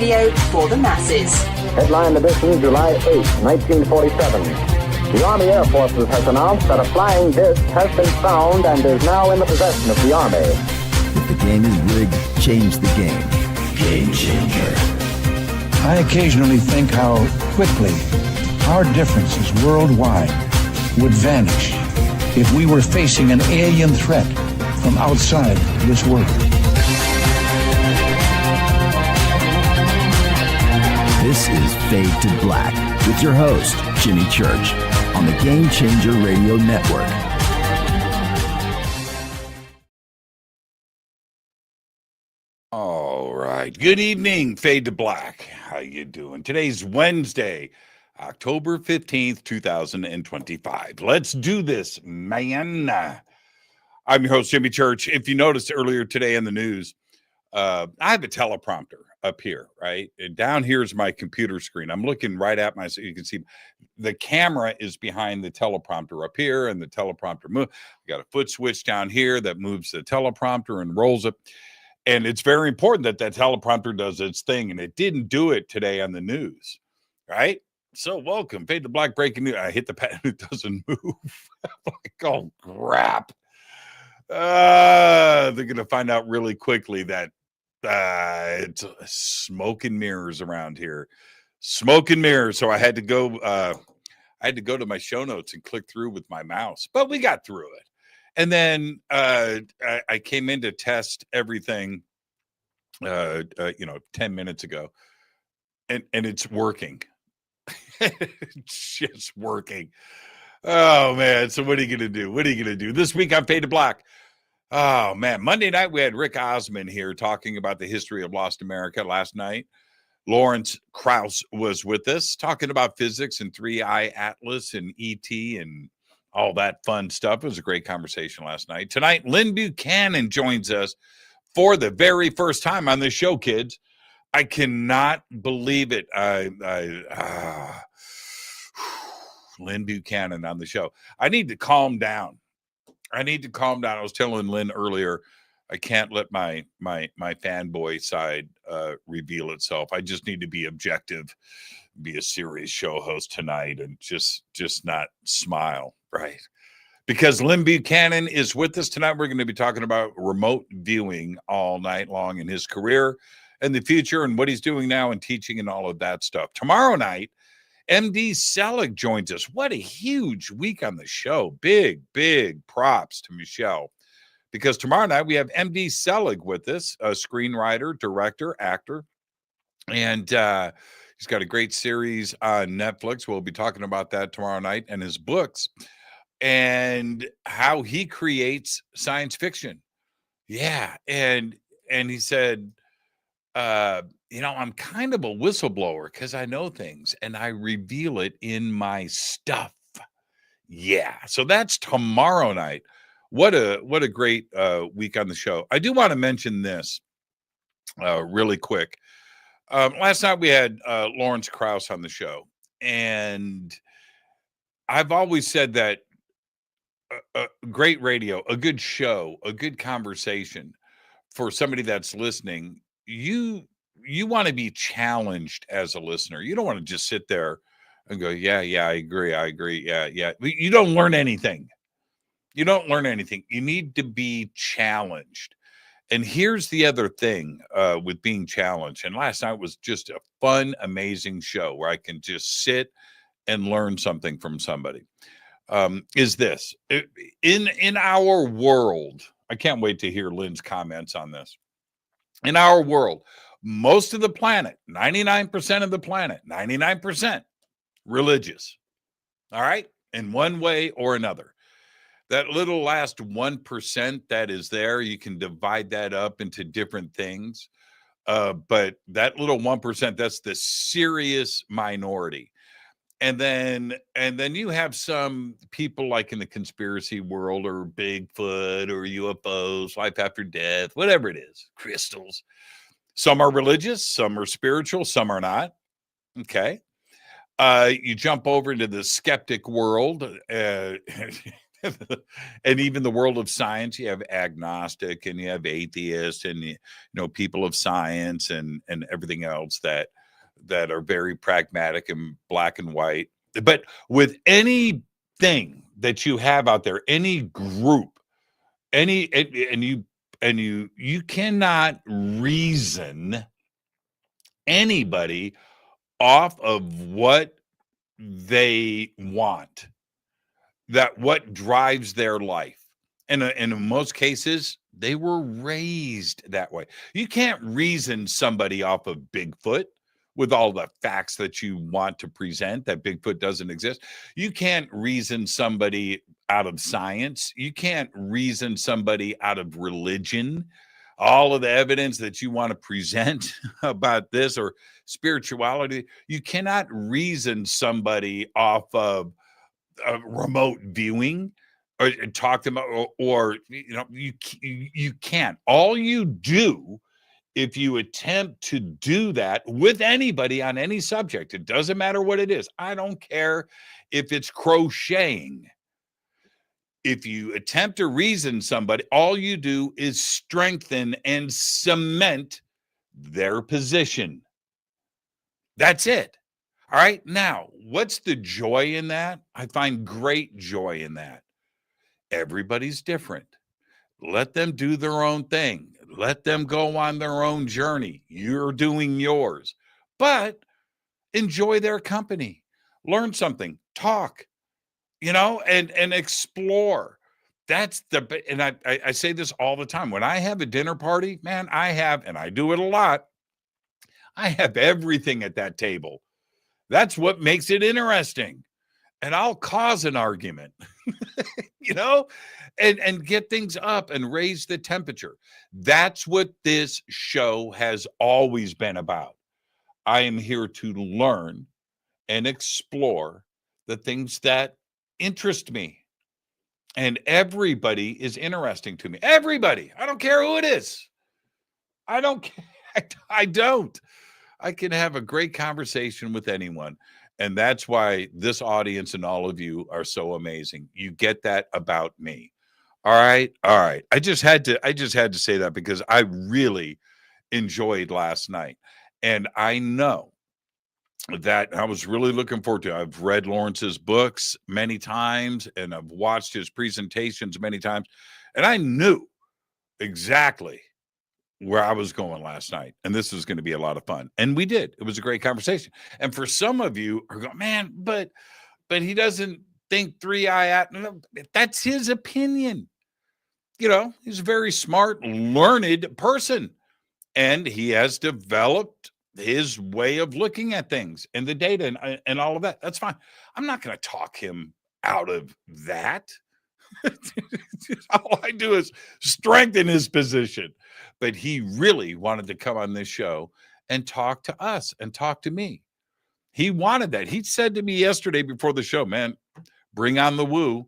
radio for the masses. Headline edition, July 8, 1947. The Army Air Forces has announced that a flying disc has been found and is now in the possession of the Army. If the game is rigged, change the game. Game changer. I occasionally think how quickly our differences worldwide would vanish if we were facing an alien threat from outside this world. This is Fade to Black with your host, Jimmy Church, on the Game Changer Radio Network. All right. Good evening, Fade to Black. How you doing? Today's Wednesday, October 15th, 2025. Let's do this, man. I'm your host, Jimmy Church. If you noticed earlier today in the news, I have a teleprompter up here, right? And down here is my computer screen. I'm looking right at my, so you can see the camera is behind the teleprompter up here, and the teleprompter move. We got a foot switch down here that moves the teleprompter and rolls it. And it's very important that that teleprompter does its thing, and it didn't do it today on the news, right? So welcome, Fade to Black breaking news. I hit the button, it doesn't move. Like, oh, crap. They're going to find out really quickly that it's smoke and mirrors around here. Smoke and mirrors. So I had to go to my show notes and click through with my mouse, but we got through it. And then I came in to test everything 10 minutes ago, and it's working. It's just working. Oh man. So what are you gonna do? What are you gonna do? This week on Fade to Black. Oh man, Monday night we had Rick Osman here talking about the history of Lost America. Last night, Lawrence Krauss was with us talking about physics and 3I Atlas and ET and all that fun stuff. It was a great conversation last night. Tonight, Lyn Buchanan joins us for the very first time on this show, kids. I cannot believe it. Lyn Buchanan on the show. I need to calm down. I was telling Lyn earlier, I can't let my fanboy side reveal itself. I just need to be objective, be a serious show host tonight, and just not smile, right? Because Lyn Buchanan is with us tonight. We're going to be talking about remote viewing all night long in his career and the future and what he's doing now and teaching and all of that stuff. Tomorrow night, MD Selig joins us. What a huge week on the show. Big props to Michelle. Because tomorrow night we have MD Selig with us, a screenwriter, director, actor. And he's got a great series on Netflix. We'll be talking about that tomorrow night, and his books and how he creates science fiction. Yeah. And he said, I'm kind of a whistleblower because I know things and I reveal it in my stuff. Yeah. So that's tomorrow night. What a great week on the show. I do want to mention this really quick. Last night we had Lawrence Krauss on the show, and I've always said that great radio, a good show, a good conversation for somebody that's listening, you want to be challenged as a listener. You don't want to just sit there and go, yeah, I agree. Yeah. You don't learn anything. You need to be challenged. And here's the other thing with being challenged. And last night was just a fun, amazing show where I can just sit and learn something from somebody. Is this in our world? I can't wait to hear Lyn's comments on this. In our world, most of the planet, 99% of the planet, 99% religious. All right. In one way or another. That little last 1% that is there, you can divide that up into different things. But that little 1%, that's the serious minority. And then you have some people like in the conspiracy world or Bigfoot or UFOs, life after death, whatever it is, crystals. Some are religious, some are spiritual, some are not. Okay. You jump over into the skeptic world. And even the world of science, you have agnostic and you have atheist and people of science and everything else that are very pragmatic and black and white. But with anything that you have out there, any group, and you cannot reason anybody off of what they want, that what drives their life. And in most cases, they were raised that way. You can't reason somebody off of Bigfoot with all the facts that you want to present that Bigfoot doesn't exist. You can't reason somebody out of science. You can't reason somebody out of religion. All of the evidence that you want to present about this or spirituality, you cannot reason somebody off of remote viewing or talk to them or you can't. All you do, if you attempt to do that with anybody on any subject, it doesn't matter what it is. I don't care if it's crocheting. If you attempt to reason somebody, all you do is strengthen and cement their position. That's it. All right. Now, what's the joy in that? I find great joy in that. Everybody's different. Let them do their own thing. Let them go on their own journey. You're doing yours, but enjoy their company. Learn something, talk, and explore. That's and I say this all the time. When I have a dinner party, man, and I do it a lot, I have everything at that table. That's what makes it interesting. And I'll cause an argument, and get things up and raise the temperature. That's what this show has always been about. I am here to learn and explore the things that interest me. And everybody is interesting to me. Everybody. I don't care who it is. I don't care. I don't. I can have a great conversation with anyone. And that's why this audience and all of you are so amazing. You get that about me. All right. All right. I just had to say that because I really enjoyed last night. And I know that I was really looking forward to it. I've read Lawrence's books many times and I've watched his presentations many times. And I knew exactly where I was going last night. And this was going to be a lot of fun. And we did. It was a great conversation. And for some of you are going, man, but he doesn't think 3i. That's his opinion. He's a very smart, learned person. And he has developed his way of looking at things and the data and all of that. That's fine. I'm not going to talk him out of that. All I do is strengthen his position. But he really wanted to come on this show and talk to us and talk to me. He wanted that. He said to me yesterday before the show, man, bring on the woo.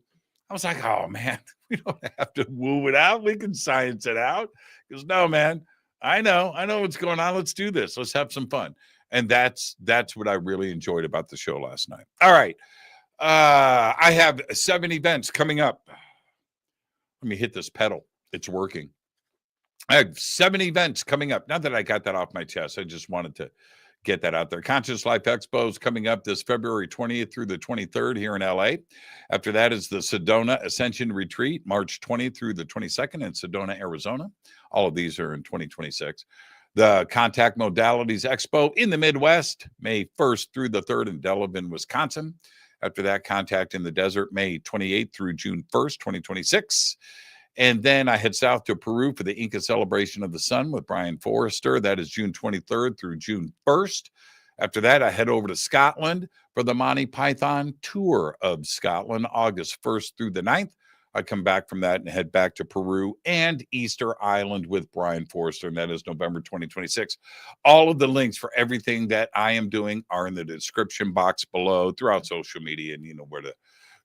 I was like, oh, man, we don't have to woo it out. We can science it out. He goes, no, man, I know what's going on. Let's do this. Let's have some fun. And that's what I really enjoyed about the show last night. All right. I have 7 events coming up. Let me hit this pedal. It's working. I have 7 events coming up. Now that I got that off my chest, I just wanted to get that out there. Conscious Life Expo is coming up this February 20th through the 23rd here in LA. After that is the Sedona Ascension Retreat, March 20th through the 22nd in Sedona, Arizona. All of these are in 2026. The Contact Modalities Expo in the Midwest, May 1st through the 3rd in Delavan, Wisconsin. After that, Contact in the Desert, May 28th through June 1st, 2026. And then I head south to Peru for the Inca Celebration of the Sun with Brian Forrester. That is June 23rd through June 1st. After that, I head over to Scotland for the Monty Python Tour of Scotland, August 1st through the 9th. I come back from that and head back to Peru and Easter Island with Brian Forrester, and that is November 2026. All of the links for everything that I am doing are in the description box below throughout social media, and you know where to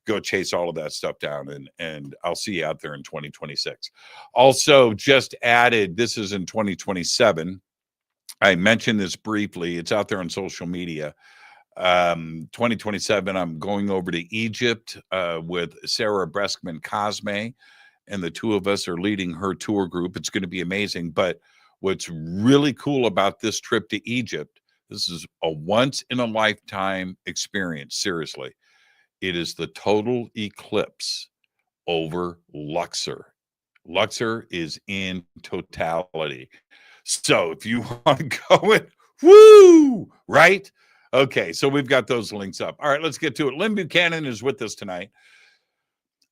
go chase all of that stuff down, and I'll see you out there in 2026. Also, just added, this is in 2027. I mentioned this briefly. It's out there on social media. 2027, I'm going over to Egypt with Sarah Breskman Cosme, and the two of us are leading her tour group. It's going to be amazing. But what's really cool about this trip to Egypt, this is a once in a lifetime experience. Seriously, it is the total eclipse over Luxor. Luxor is in totality. So if you want to go in, woo, right? Okay, so we've got those links up. All right, let's get to it. Lyn Buchanan is with us tonight.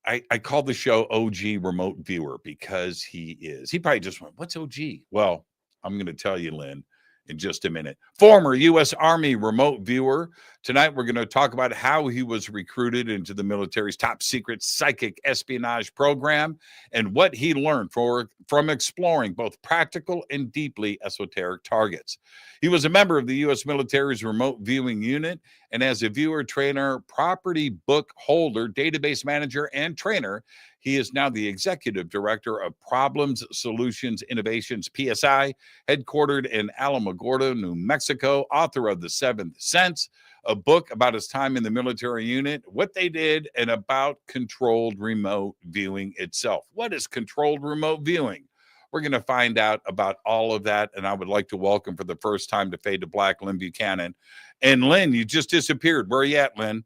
I called the show OG Remote Viewer because he is. He probably just went, what's OG? Well, I'm going to tell you, Lyn, in just a minute. Former U.S. Army remote viewer. Tonight, we're going to talk about how he was recruited into the military's top secret psychic espionage program and what he learned from exploring both practical and deeply esoteric targets. He was a member of the U.S. military's remote viewing unit, and as a viewer, trainer, property book holder, database manager, and trainer, he is now the executive director of Problems Solutions Innovations, PSI, headquartered in Alamogordo, New Mexico, author of The Seventh Sense, a book about his time in the military unit, what they did, and about controlled remote viewing itself. What is controlled remote viewing? We're going to find out about all of that, and I would like to welcome for the first time to Fade to Black, Lyn Buchanan. And Lyn, you just disappeared. Where are you at, Lyn?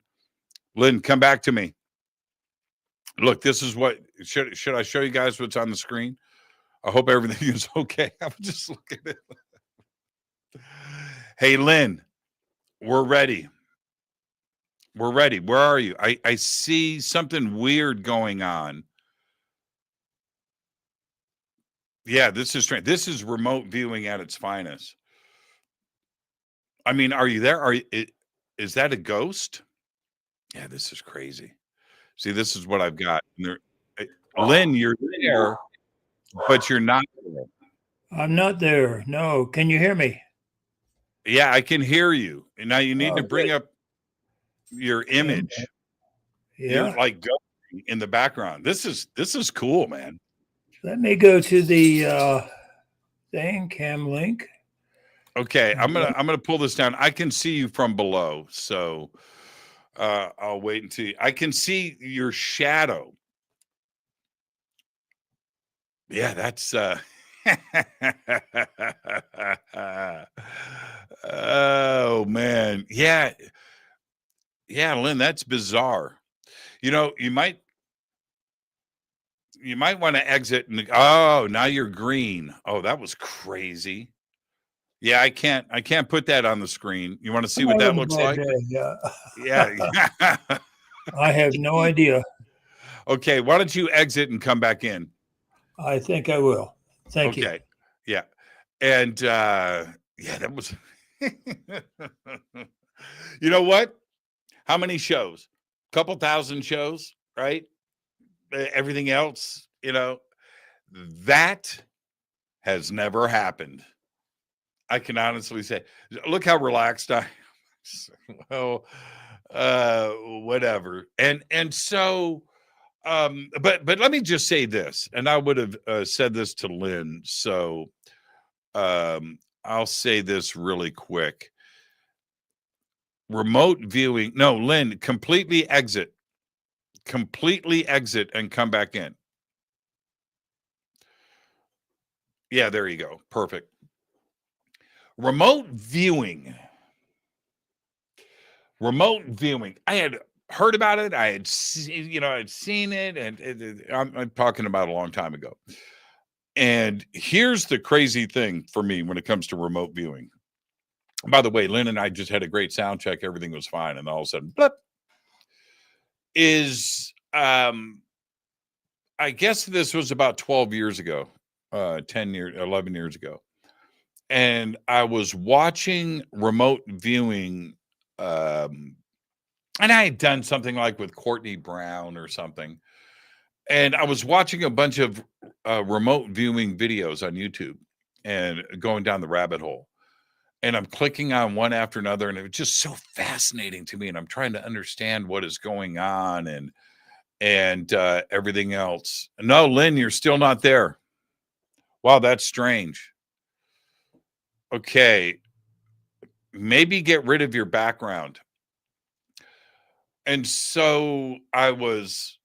Lyn, come back to me. Look, this is what, should I show you guys what's on the screen? I hope everything is okay. I'm just looking at it. Hey, Lyn, we're ready. We're ready. Where are you? I see something weird going on. Yeah, this is strange. This is remote viewing at its finest. I mean, are you there? Is that a ghost? Yeah, this is crazy. See, this is what I've got. Lyn, you're there, but you're not there. I'm not there. No. Can you hear me? Yeah, I can hear you. And now you need to bring up your image. Yeah. You're like going in the background. This is cool, man. Let me go to the thing, cam link. Okay, I'm gonna pull this down. I can see you from below, so I'll wait until I can see your shadow. Yeah, that's oh man. Yeah, Lyn, that's bizarre. You know, you might want to exit and now you're green. Oh, that was crazy. Yeah, I can't put that on the screen. You want to see what that looks like? Yeah. I have no idea. Okay, why don't you exit and come back in? I think I will. Thank you. Okay. Yeah. And that was you know what? How many shows? A couple thousand shows, right? Everything else, that has never happened. I can honestly say, look how relaxed I am. Well, whatever. And so, but let me just say this, and I would have said this to Lyn. So, I'll say this really quick. Remote viewing. No, Lyn, completely exit and come back in. Yeah, there you go. Perfect. Remote viewing. I had heard about it. I had seen it, and I'm talking about a long time ago. And here's the crazy thing for me when it comes to remote viewing. By the way, Lyn and I just had a great sound check. Everything was fine. And all of a sudden, blip, I guess this was about 12 years ago, 11 years ago. And I was watching remote viewing, and I had done something like with Courtney Brown or something. And I was watching a bunch of remote viewing videos on YouTube and going down the rabbit hole. And I'm clicking on one after another, and it was just so fascinating to me. And I'm trying to understand what is going on and everything else. No, Lyn, you're still not there. Wow, that's strange. Okay, maybe get rid of your background. And so I was,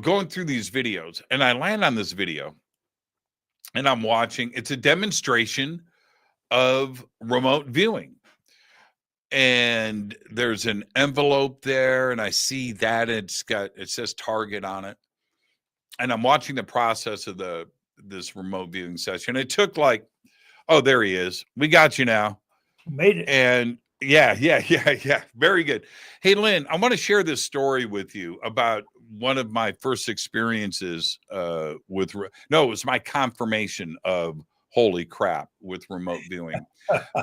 going through these videos, and I land on this video, and I'm watching. It's a demonstration of remote viewing. And there's an envelope there, and I see that it says Target on it. And I'm watching the process of this remote viewing session. It took oh, there he is. We got you now. Made it. And yeah. Very good. Hey, Lyn, I want to share this story with you about one of my first experiences it was my confirmation of holy crap with remote viewing.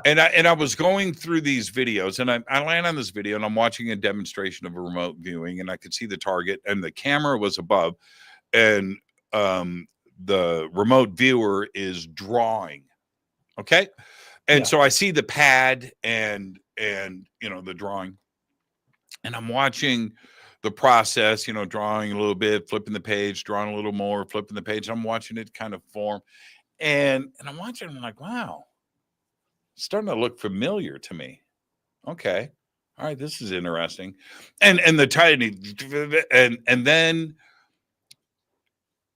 and I was going through these videos, and I land on this video, and I'm watching a demonstration of a remote viewing, and I could see the target, and the camera was above, and the remote viewer is drawing. Okay. And so I see the pad and the drawing, and I'm watching the process, drawing a little bit, flipping the page, drawing a little more, flipping the page. I'm watching it kind of form. And I'm watching, I'm like, wow, it's starting to look familiar to me. Okay. All right, this is interesting. And the tiny, and then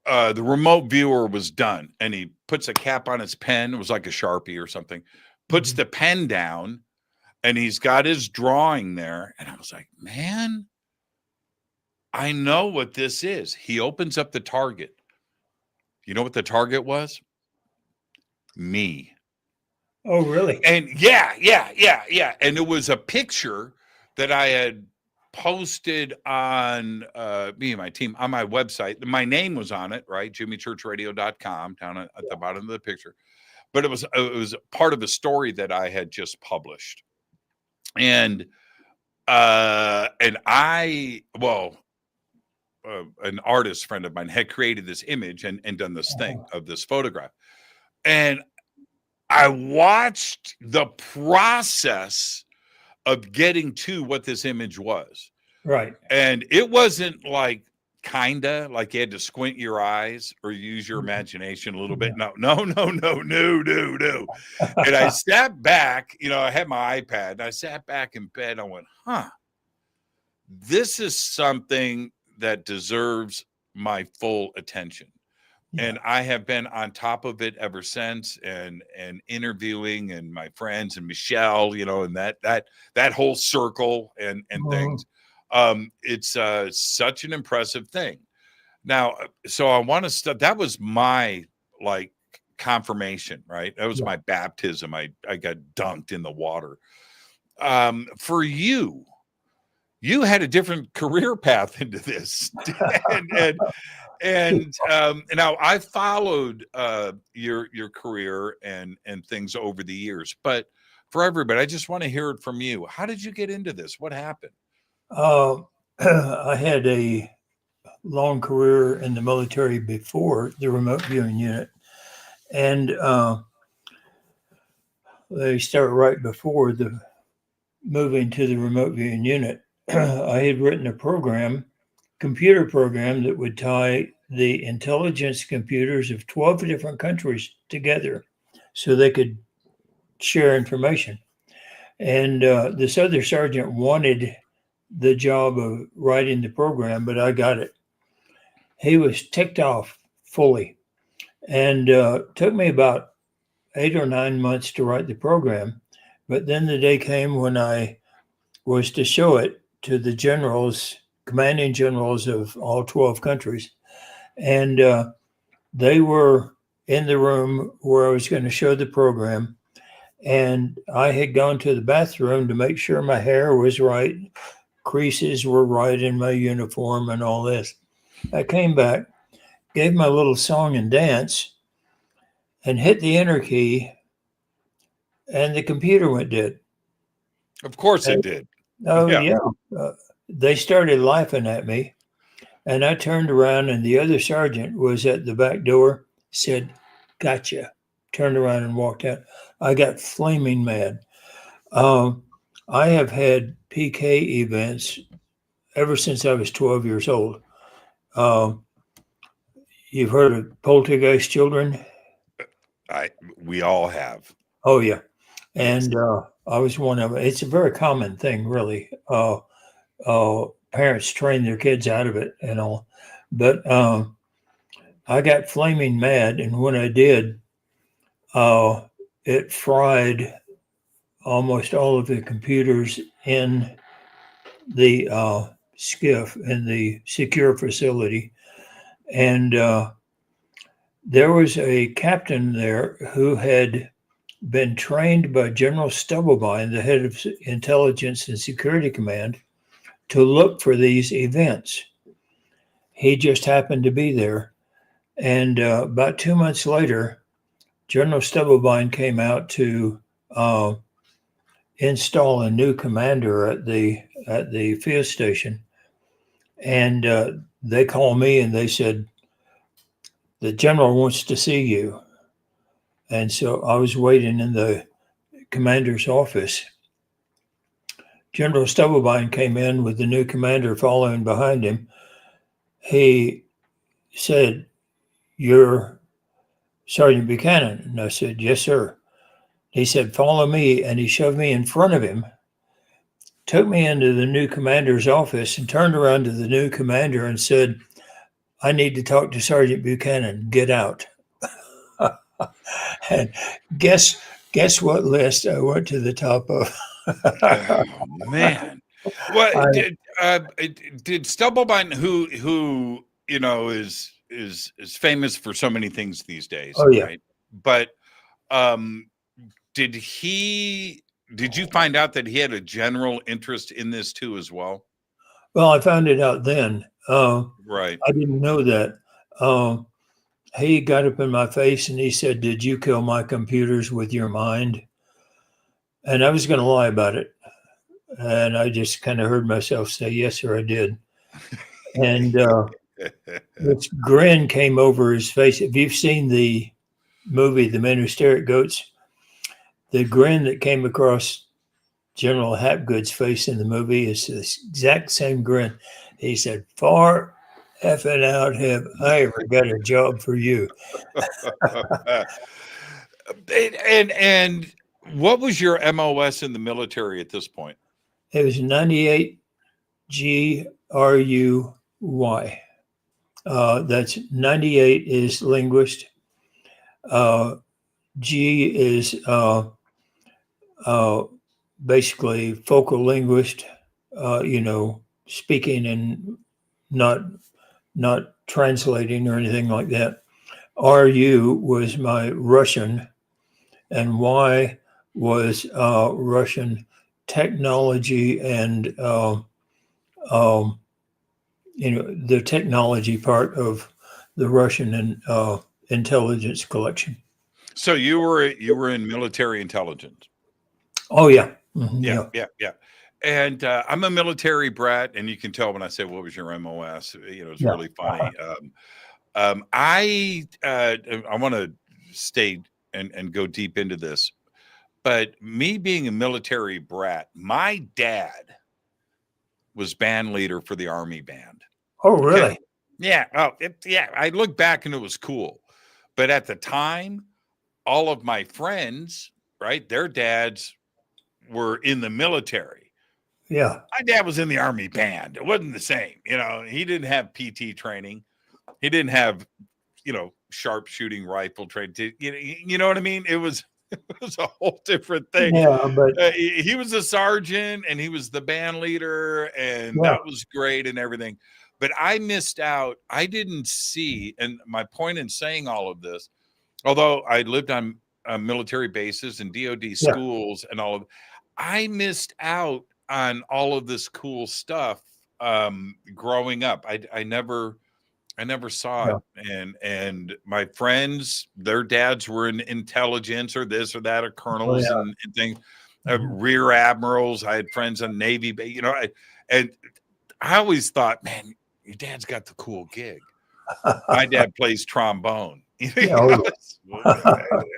the remote viewer was done, and he puts a cap on his pen. It was like a Sharpie or something, puts the pen down, and he's got his drawing there. And I was like, man, I know what this is. He opens up the target. You know what the target was? Me. Oh, really? And yeah. And it was a picture that I had posted on me and my team on my website. My name was on it, right? jimmychurchradio.com down at the bottom of the picture. But it was part of a story that I had just published. And an artist friend of mine had created this image and done this thing of this photograph. And I watched the process of getting to what this image was. Right. And it wasn't like you had to squint your eyes or use your imagination a little bit. No. And I sat back, I had my iPad, and I sat back in bed. I went, this is something that deserves my full attention. Yeah. And I have been on top of it ever since, and interviewing, and my friends and Michelle, and that whole circle and things. It's such an impressive thing. Now, so I want to that was my confirmation, right? That was my baptism. I got dunked in the water. For you had a different career path into this. and now I followed your career and things over the years, but for everybody, I just want to hear it from you. How did you get into this? What happened? I had a long career in the military before the remote viewing unit, and they started right before the moving to the remote viewing unit. I had written a computer program that would tie the intelligence computers of 12 different countries together so they could share information. And this other sergeant wanted the job of writing the program, but I got it. He was ticked off fully, and took me about 8 or 9 months to write the program. But then the day came when I was to show it to the generals, commanding generals of all 12 countries. And they were in the room where I was going to show the program. And I had gone to the bathroom to make sure my hair was right, creases were right in my uniform and all this. I came back, gave my little song and dance, and hit the enter key, and the computer went dead. Of course it did. Oh, yeah. They started laughing at me, and I turned around, and the other sergeant was at the back door, said, "Gotcha," turned around and walked out. I got flaming mad. I have had PK events ever since I was 12 years old. You've heard of poltergeist children? We all have. Oh, yeah. And I was one of them. It's a very common thing, really. parents train their kids out of it and all. But I got flaming mad, and when I did, it fried almost all of the computers in the skiff in the secure facility. And there was a captain there who had been trained by General Stubblebine, the head of Intelligence and Security Command, to look for these events. He just happened to be there. And about 2 months later, General Stubblebine came out to install a new commander at the field station. And they called me and they said, the general wants to see you. And so I was waiting in the commander's office. General Stubblebine came in with the new commander following behind him. He said, "You're Sergeant Buchanan?" And I said, "Yes, sir." He said, "Follow me." And he shoved me in front of him, took me into the new commander's office, and turned around to the new commander and said, "I need to talk to Sergeant Buchanan. Get out." And guess what list I went to the top of? Oh, man. What did Stubblebine, who is famous for so many things these days, Oh, yeah. right? But did you find out that he had a general interest in this too as well? Well, I found it out then. Right. I didn't know that. He got up in my face and he said, "Did you kill my computers with your mind?" And I was going to lie about it. And I just kind of heard myself say, "Yes, sir, I did." And this grin came over his face. If you've seen the movie, The Men Who Stare at Goats, the grin that came across General Hapgood's face in the movie is the exact same grin. He said, "Far effing out have I ever got a job for you." and what was your MOS in the military at this point? It was 98 GRUY. That's 98 is linguist. G is basically focal linguist, speaking and not translating or anything like that. RU was my Russian, and Y was Russian technology and the technology part of the Russian and intelligence collection. So you were in military intelligence. Oh yeah. Mm-hmm, yeah. And I'm a military brat, and you can tell when I say, "What was your MOS?" It's really funny. I want to stay and go deep into this, but me being a military brat, my dad was band leader for the Army band. Oh, really? Okay? Yeah. Oh, yeah. I look back and it was cool, but at the time, all of my friends, right, their dads were in the military. Yeah. My dad was in the Army band. It wasn't the same. He didn't have PT training. He didn't have, sharpshooting rifle training. You know what I mean? It was a whole different thing. Yeah, but he was a sergeant and he was the band leader, and that was great and everything. But I missed out. I didn't see, and my point in saying all of this, although I lived on military bases and DOD schools and all of, I missed out on all of this cool stuff growing up. I never saw it. And my friends, their dads were in intelligence or this or that, or colonels and things, rear admirals. I had friends on Navy, and I always thought, man, your dad's got the cool gig. My dad plays trombone.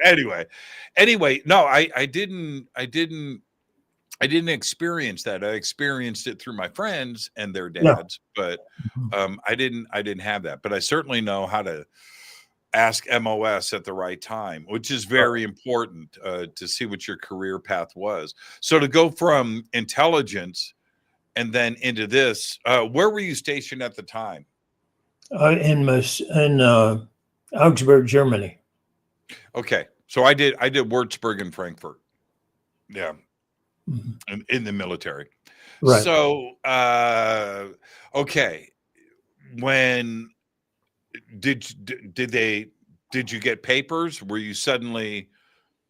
Anyway, no, I didn't experience that. I experienced it through my friends and their dads, but I didn't have that. But I certainly know how to ask MOS at the right time, which is very important to see what your career path was. So to go from intelligence and then into this. Where were you stationed at the time? In Augsburg, Germany. Okay, so I did Würzburg and Frankfurt. Yeah, Mhm. in the military. Right. So, okay, when did you get papers? Were you suddenly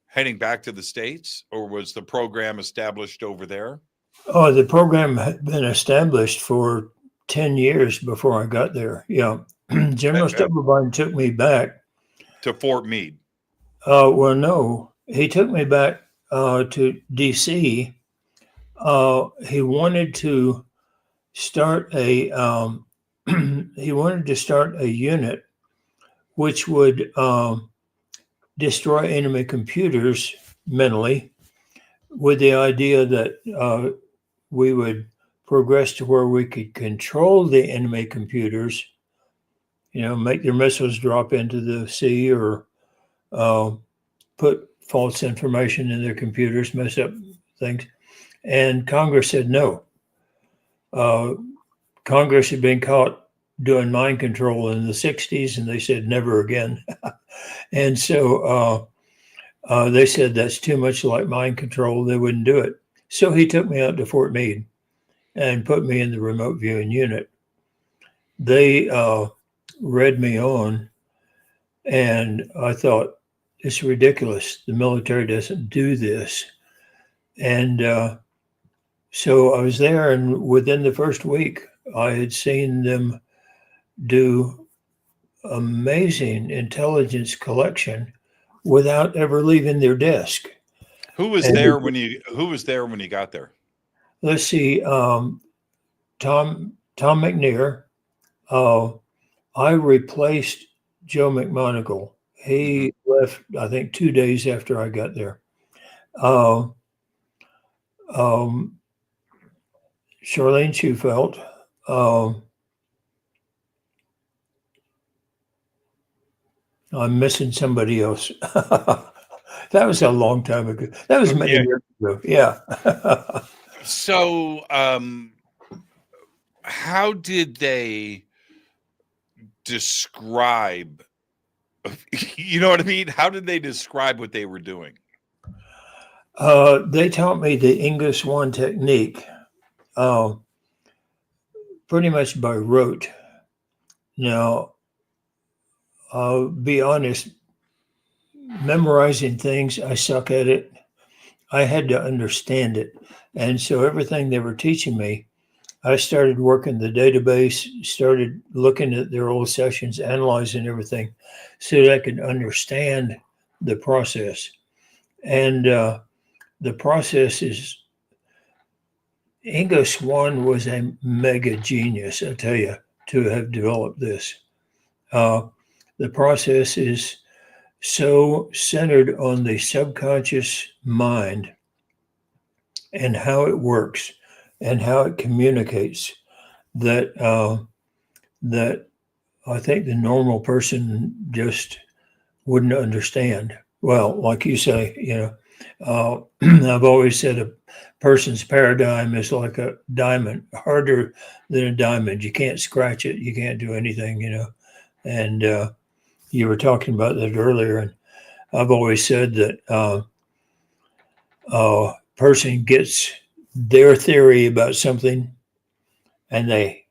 heading back to the States, or was the program established over there? Oh, the program had been established for 10 years before I got there. Yeah. General Stubberbein took me back. To Fort Meade. Well, no, he took me back to DC. He wanted to start a unit which would destroy enemy computers mentally, with the idea that we would progress to where we could control the enemy computers, make their missiles drop into the sea, or put false information in their computers, mess up things. And Congress said no. Congress had been caught doing mind control in the 60s, and they said never again. And so they said that's too much like mind control. They wouldn't do it. So he took me out to Fort Meade and put me in the remote viewing unit. They read me on, and I thought, it's ridiculous. The military doesn't do this. And so I was there, and within the first week, I had seen them do amazing intelligence collection without ever leaving their desk. Who was there when you got there? Let's see, Tom McNair. I replaced Joe McMonagle. He left, I think, 2 days after I got there. Charlene Schufelt. I'm missing somebody else. That was a long time ago. That was many years ago. Yeah. So, how did they describe, you know what I mean? How did they describe what they were doing? They taught me the English one technique, pretty much by rote. Now, I'll be honest, memorizing things, I suck at it. I had to understand it. And so everything they were teaching me, I started working the database, started looking at their old sessions, analyzing everything so that I could understand the process. And the process is, Ingo Swann was a mega genius, I tell you, to have developed this. The process is so centered on the subconscious mind and how it works and how it communicates that that I think the normal person just wouldn't understand. Well, like you say, I've always said a person's paradigm is like a diamond, harder than a diamond. You can't scratch it. You can't do anything, and you were talking about that earlier. And I've always said that a person gets their theory about something and they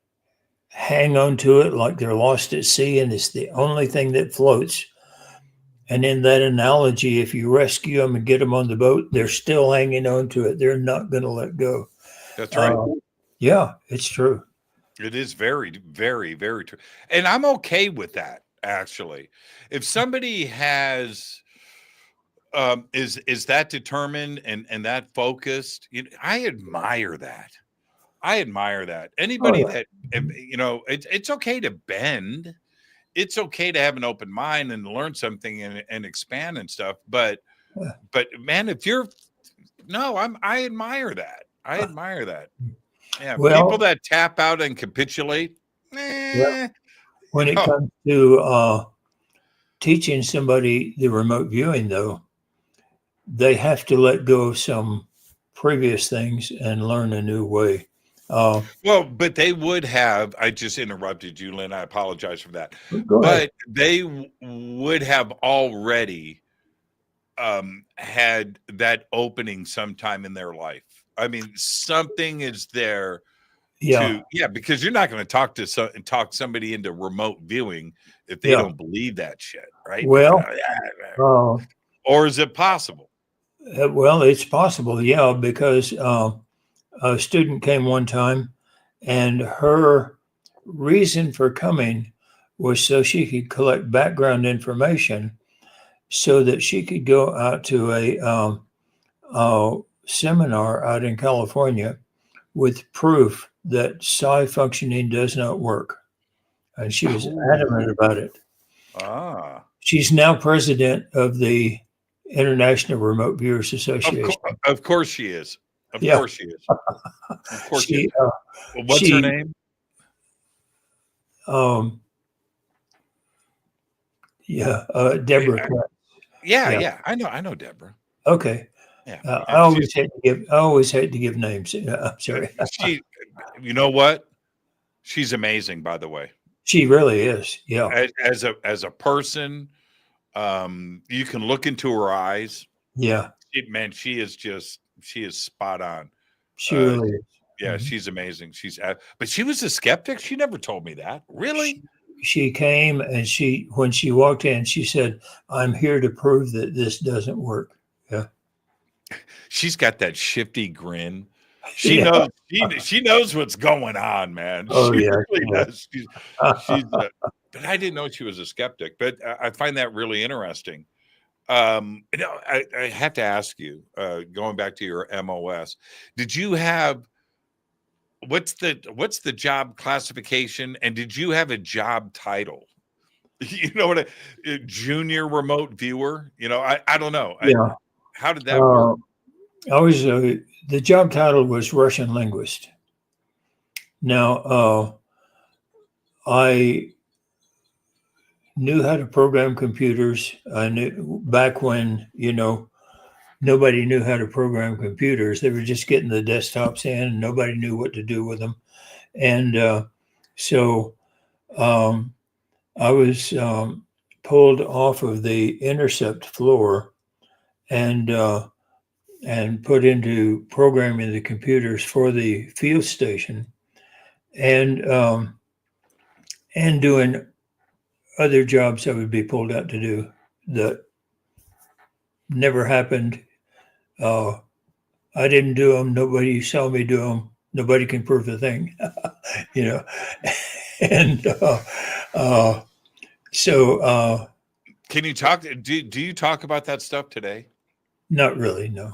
hang on to it like they're lost at sea and it's the only thing that floats. And in that analogy, if you rescue them and get them on the boat, they're still hanging on to it. They're not going to let go. That's right. Yeah, it's true. It is very, very, very true. And I'm okay with that, actually. If somebody has, is that determined and that focused, I admire that. Anybody that, it's okay to bend. It's okay to have an open mind and learn something and expand and stuff. But man, I admire that. I admire that. Yeah. Well, people that tap out and capitulate. When it comes to teaching somebody the remote viewing, though, they have to let go of some previous things and learn a new way. Well, but they would have. I just interrupted you, Lynn. I apologize for that. Go ahead. But they would have already had that opening sometime in their life. I mean, something is there Yeah. because you're not going to talk somebody into remote viewing if they Yeah. don't believe that shit, right? Well, Or is it possible? well, it's possible, yeah, because a student came one time, and her reason for coming was so she could collect background information so that she could go out to a seminar out in California with proof that psi functioning does not work. And she was adamant about it. She's now president of the International Remote Viewers Association. Of course she is. Of course she is. Of course she is. What's her name? Deborah. Yeah. I know Deborah. Okay. Yeah. I always hate to give names. I'm sorry. You know what? She's amazing, by the way. She really is. Yeah. As a person, you can look into her eyes. Yeah. She is spot on. She really is. Yeah, she's amazing. But she was a skeptic. She never told me that. Really? She came, and when she walked in, she said, "I'm here to prove that this doesn't work." Yeah. She's got that shifty grin. She knows. She knows what's going on, man. Oh, she yeah. really does. But I didn't know she was a skeptic. But I find that really interesting. I have to ask you, going back to your MOS, did you have what's the job classification, and did you have a job title? You know what, a junior remote viewer? I don't know. Yeah. How did that work? I was the job title was Russian linguist. Now, I knew how to program computers. I knew back when, nobody knew how to program computers. They were just getting the desktops in, and nobody knew what to do with them. And so I was pulled off of the intercept floor and put into programming the computers for the field station, and doing other jobs I would be pulled out to do that never happened. I didn't do them. Nobody saw me do them. Nobody can prove a thing, And so, can you talk? Do you talk about that stuff today? Not really, no.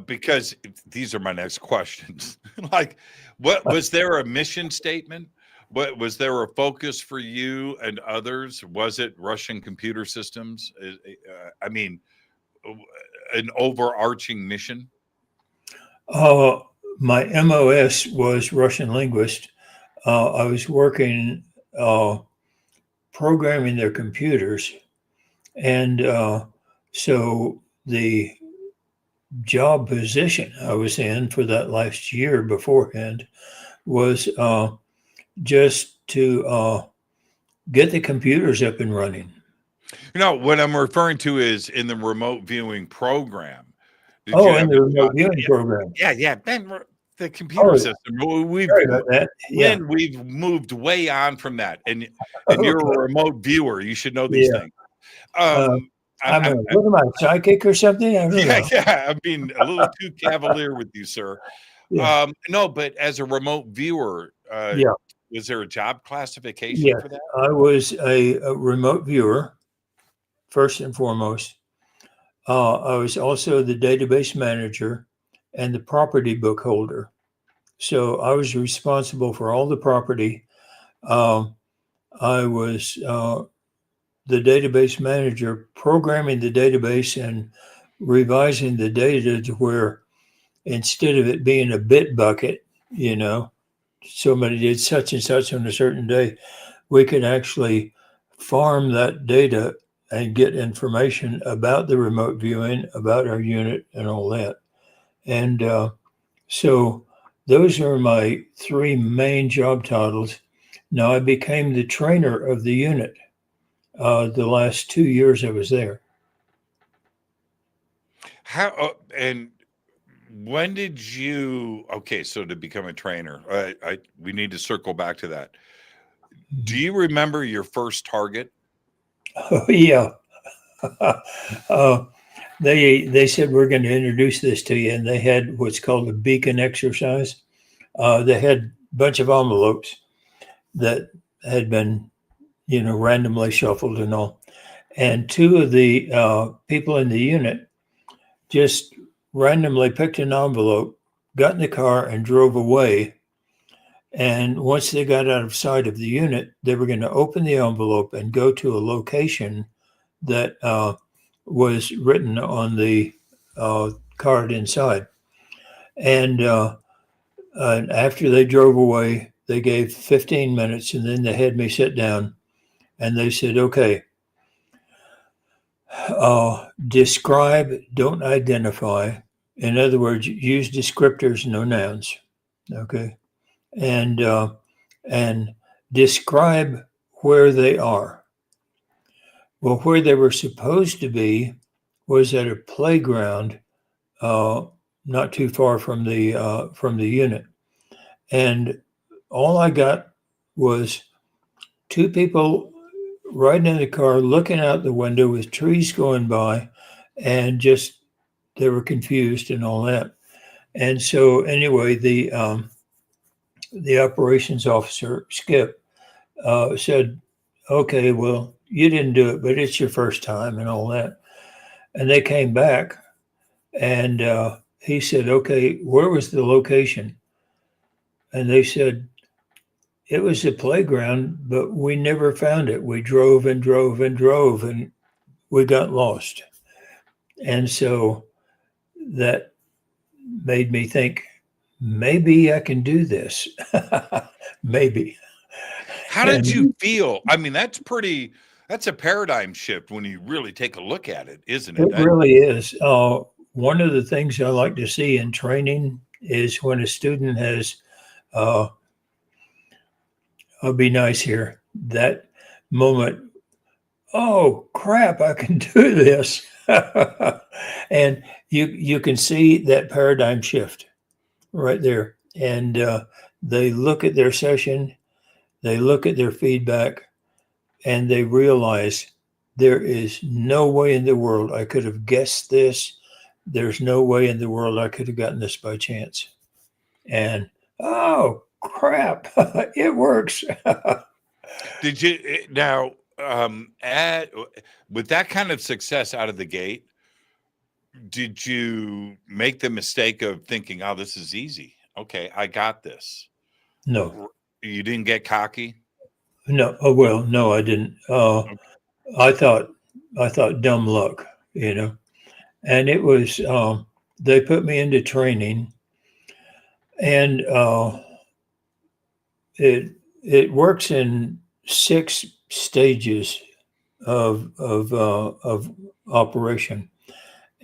Because these are my next questions. Like, what was there a mission statement? What was there a focus for you and others? Was it Russian computer systems? I mean, an overarching mission? My MOS was Russian linguist. I was working programming their computers, and so the job position I was in for that last year beforehand was just to get the computers up and running. What I'm referring to is in the remote viewing program. In the remote viewing program. Yeah. Ben, the computer system. We've moved way on from that, and you're a remote viewer. You should know these things. What am I, psychic or something? I don't know. Yeah. I'm being a little too cavalier with you, sir. Yeah. No, but as a remote viewer, was there a job classification for that? I was a remote viewer, first and foremost. I was also the database manager and the property book holder. So I was responsible for all the property. I was the database manager, programming the database and revising the data to where instead of it being a bit bucket, somebody did such and such on a certain day, we could actually farm that data and get information about the remote viewing, about our unit and all that. And so those are my three main job titles. Now, I became the trainer of the unit the last 2 years I was there. How and when did you? Okay, so to become a trainer, we need to circle back to that. Do you remember your first target? Oh, yeah. They said, we're going to introduce this to you, and they had what's called a beacon exercise. They had a bunch of envelopes that had been, randomly shuffled and all. And two of the people in the unit just randomly picked an envelope, got in the car, and drove away. And once they got out of sight of the unit, they were going to open the envelope and go to a location that was written on the card inside. And after they drove away, they gave 15 minutes, and then they had me sit down, and they said, okay, describe, don't identify. In other words, use descriptors, no nouns. Okay. And describe where they are. Well, where they were supposed to be was at a playground, not too far from the unit. And all I got was two people riding in the car, looking out the window with trees going by, and just they were confused and all that. And so anyway, the operations officer, Skip, said, okay, well, you didn't do it, but it's your first time and all that. And they came back, and he said, okay, where was the location? And they said, it was a playground, but we never found it. We drove and drove and drove, and we got lost. And so that made me think, maybe I can do this. Maybe. How did you feel? I mean, that's a paradigm shift when you really take a look at it, isn't it? It really is. One of the things I like to see in training is when a student has, I'll be nice here, that moment, oh crap, I can do this. And you can see that paradigm shift right there. And they look at their session, they look at their feedback, and they realize there is no way in the world I could have guessed this. There's no way in the world I could have gotten this by chance. And, oh, crap, it works. Did you now with that kind of success out of the gate, did you make the mistake of thinking, oh, this is easy? Okay, I got this. No. You didn't get cocky? No. Oh, well, no, I didn't. I thought dumb luck, and it was, they put me into training, and it works in 6 stages of operation.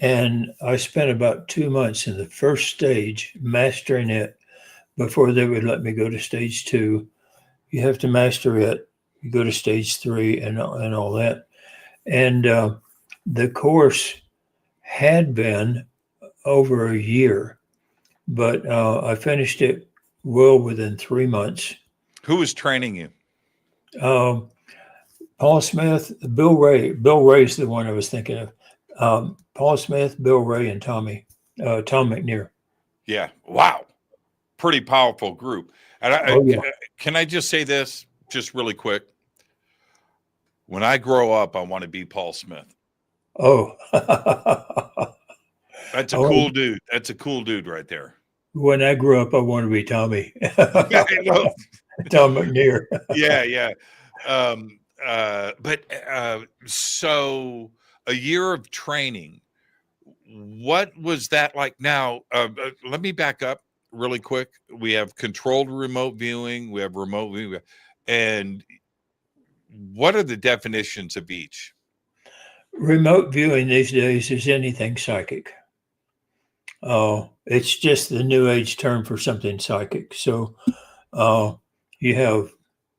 And I spent about 2 months in the first stage mastering it before they would let me go to stage 2. You have to master it. You go to stage 3 and all that. And the course had been over a year, but I finished it well within 3 months. Who was training you? Paul Smith, Bill Ray. Bill Ray's the one I was thinking of. Paul Smith, Bill Ray, and Tom McNear. Yeah. Wow. Pretty powerful group. And can I just say this just really quick? When I grow up, I want to be Paul Smith. Oh. That's a cool dude. That's a cool dude right there. When I grew up, I want to be Tommy. Tom McNear. Yeah. But so a year of training, what was that like? Now, let me back up really quick. We have controlled remote viewing, we have remote viewing, and what are the definitions of each? Remote viewing these days is anything psychic. It's just the new age term for something psychic. So you have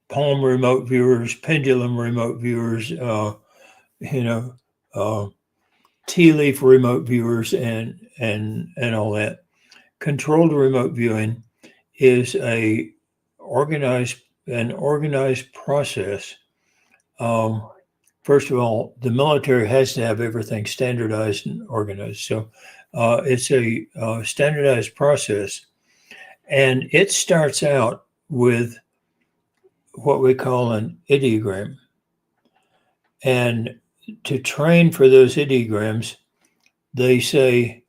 palm remote viewers, pendulum remote viewers, you know, tea leaf remote viewers, and all that. Controlled remote viewing is an organized process. First of all, the military has to have everything standardized and organized. So it's a standardized process, and it starts out with what we call an ideogram. And to train for those ideograms, they say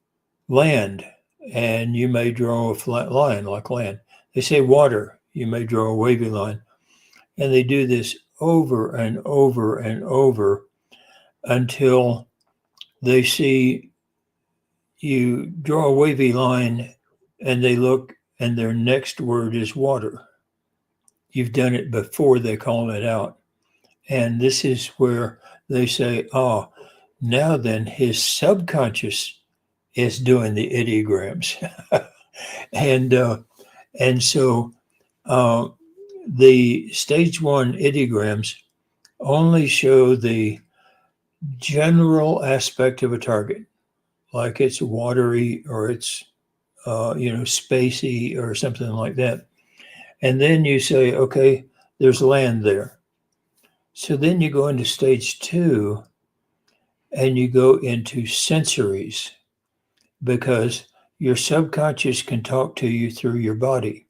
land, and you may draw a flat line like land. They say water, you may draw a wavy line. And they do this over and over and over until they see you draw a wavy line and they look and their next word is water. You've done it before they call it out. And this is where they say, oh, now then his subconscious is doing the ideograms. and so the stage 1 ideograms only show the general aspect of a target, like it's watery or it's spacey or something like that. And then you say, okay, there's land there. So then you go into stage 2 and you go into sensories, because your subconscious can talk to you through your body.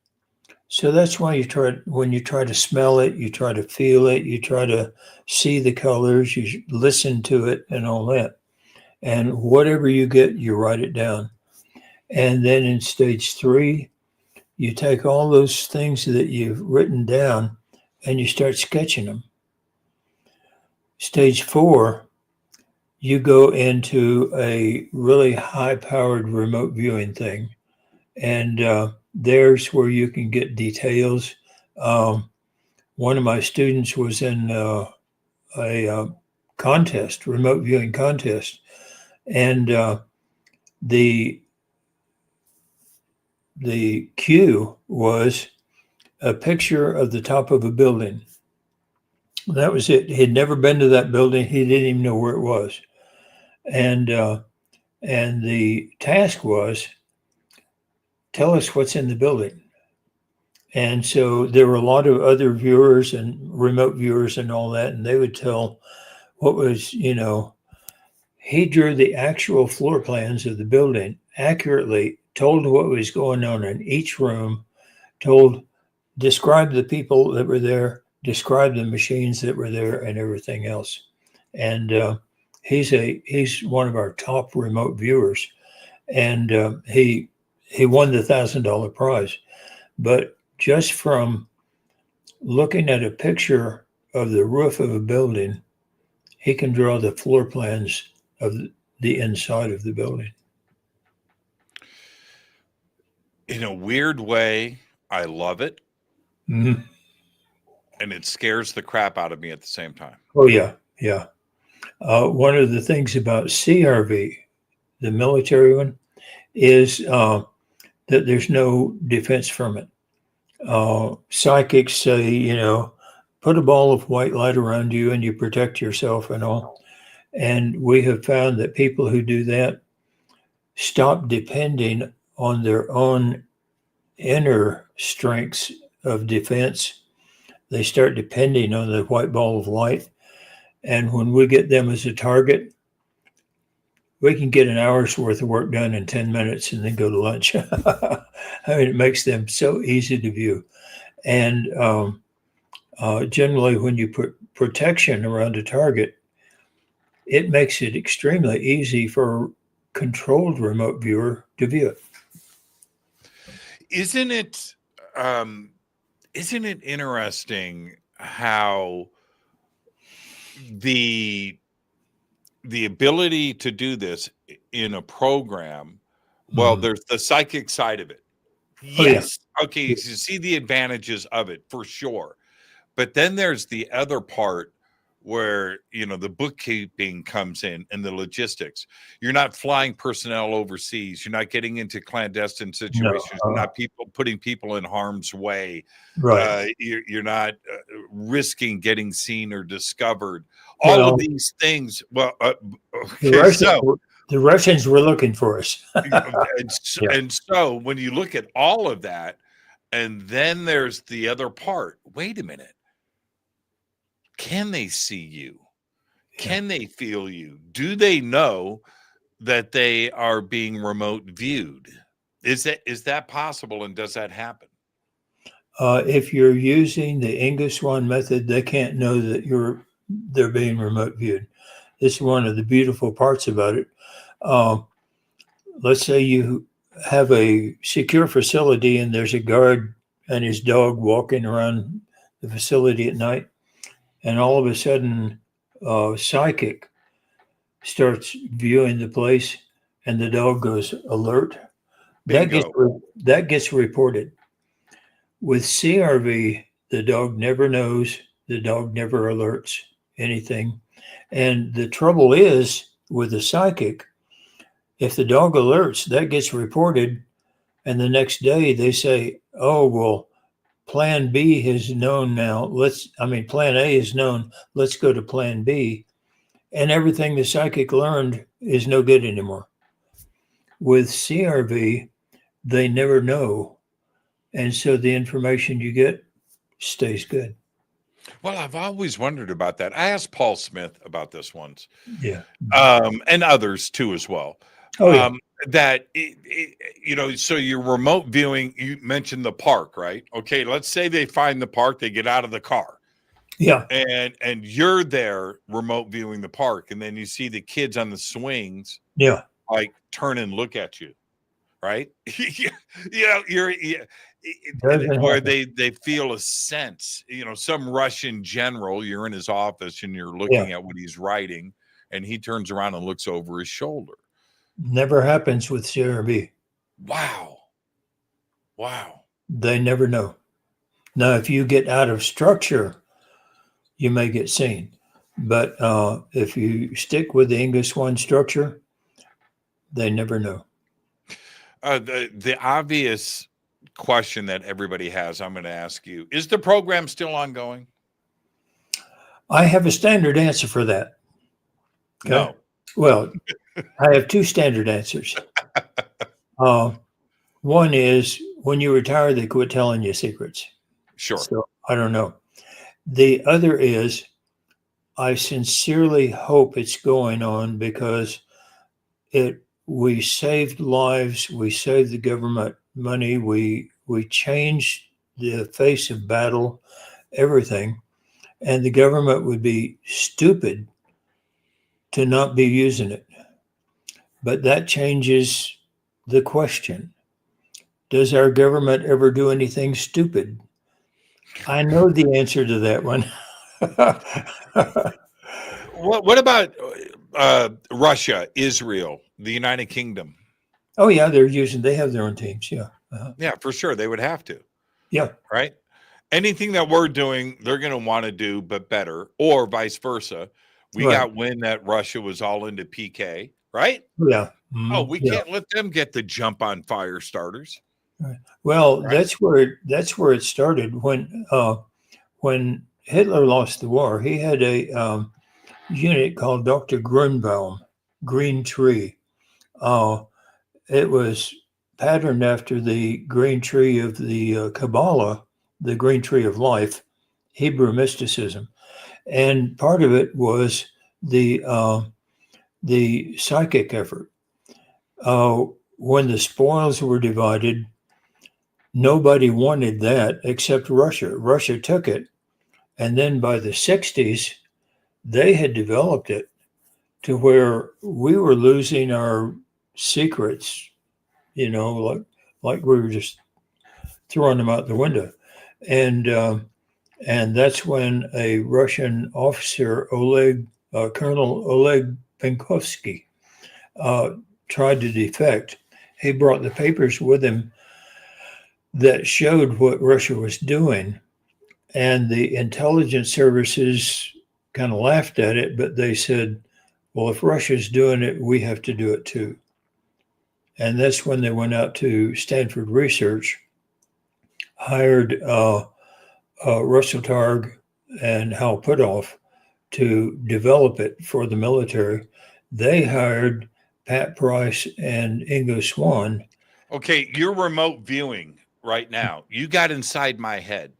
So that's why when you try to smell it, you try to feel it, you try to see the colors, you listen to it and all that. And whatever you get, you write it down. And then in stage 3, you take all those things that you've written down and you start sketching them. Stage 4, you go into a really high-powered remote viewing thing. And there's where you can get details. One of my students was in a contest, remote viewing contest, and the cue was a picture of the top of a building. That was it. He'd never been to that building. He didn't even know where it was. And the task was, tell us what's in the building. And so there were a lot of other viewers and remote viewers and all that, and they would tell what was, he drew the actual floor plans of the building accurately, told what was going on in each room, described the people that were there, described the machines that were there and everything else. And he's one of our top remote viewers, and he won the $1,000 prize. But just from looking at a picture of the roof of a building, he can draw the floor plans of the inside of the building. In a weird way, I love it. Mm-hmm. And it scares the crap out of me at the same time. Oh, yeah. Yeah. One of the things about CRV, the military one, is that there's no defense from it. Psychics say, put a ball of white light around you and you protect yourself and all. And we have found that people who do that stop depending on their own inner strengths of defense. They start depending on the white ball of light. And when we get them as a target, we can get an hour's worth of work done in 10 minutes and then go to lunch. I mean, it makes them so easy to view. And generally, when you put protection around a target, it makes it extremely easy for a controlled remote viewer to view it. Isn't it interesting how the ability to do this in a program, well, there's the psychic side of it. Yes. Oh, yeah. Okay. You see the advantages of it for sure. But then there's the other part where the bookkeeping comes in and the logistics. You're not flying personnel overseas. You're not getting into clandestine situations. You're not putting people in harm's way. Right. You're not risking getting seen or discovered. All of these things. Well, the Russians were looking for us. and so when you look at all of that, and then there's the other part. Wait a minute. Can they see you? Can they feel you? Do they know that they are being remote viewed? Is that possible, and does that happen? If you're using the English one method, they can't know that they're being remote viewed. This is one of the beautiful parts about it. Let's say you have a secure facility and there's a guard and his dog walking around the facility at night, and all of a sudden psychic starts viewing the place and the dog goes alert. That gets reported. With CRV, the dog never knows, the dog never alerts anything. And the trouble is with the psychic, if the dog alerts, that gets reported, and the next day they say, oh, well, plan B is known now. Plan A is known. Let's go to plan B. And everything the psychic learned is no good anymore. With CRV, they never know. And so the information you get stays good. Well, I've always wondered about that. I asked Paul Smith about this once. Yeah. And others too as well. Oh, yeah. That, so you're remote viewing, you mentioned the park, right? Okay, let's say they find the park, they get out of the car. Yeah. And you're there remote viewing the park, and then you see the kids on the swings. Yeah. Like turn and look at you, right? Where they feel a sense, some Russian general, you're in his office and you're looking at what he's writing, and he turns around and looks over his shoulder. Never happens with CRB. Wow. They never know. Now, if you get out of structure, you may get seen. But if you stick with the English one structure, they never know. The obvious question that everybody has, I'm going to ask you, is the program still ongoing? I have a standard answer for that. Okay? No. Well, I have two standard answers. One is when you retire, they quit telling you secrets. Sure. So I don't know. The other is I sincerely hope it's going on because we saved lives, we saved the government money, we changed the face of battle, everything, and the government would be stupid to not be using it. But that changes the question. Does our government ever do anything stupid? I know the answer to that one. What about Russia, Israel, the United Kingdom? Oh, yeah, they have their own teams. Yeah. Uh-huh. Yeah, for sure. They would have to. Yeah. Right. Anything that we're doing, they're going to want to do, but better, or vice versa. We got wind that Russia was all into PK, right? Yeah. Mm-hmm. Oh, we can't let them get the jump on fire starters. Right. Well, that's where it started. When Hitler lost the war, he had a unit called Dr. Grunbaum, Green Tree. It was patterned after the green tree of the Kabbalah, the green tree of life, Hebrew mysticism. And part of it was the psychic effort. When the spoils were divided, nobody wanted that except Russia. Russia took it. And then by the 60s, they had developed it to where we were losing our secrets, like we were just throwing them out the window. And that's when a Russian officer, Colonel Oleg Penkovsky, tried to defect. He brought the papers with him that showed what Russia was doing. And the intelligence services kind of laughed at it, but they said, well, if Russia's doing it, we have to do it too. And that's when they went out to Stanford Research, hired Russell Targ and Hal Puthoff to develop it for the military. They hired Pat Price and Ingo Swann. Okay, you're remote viewing right now. You got inside my head.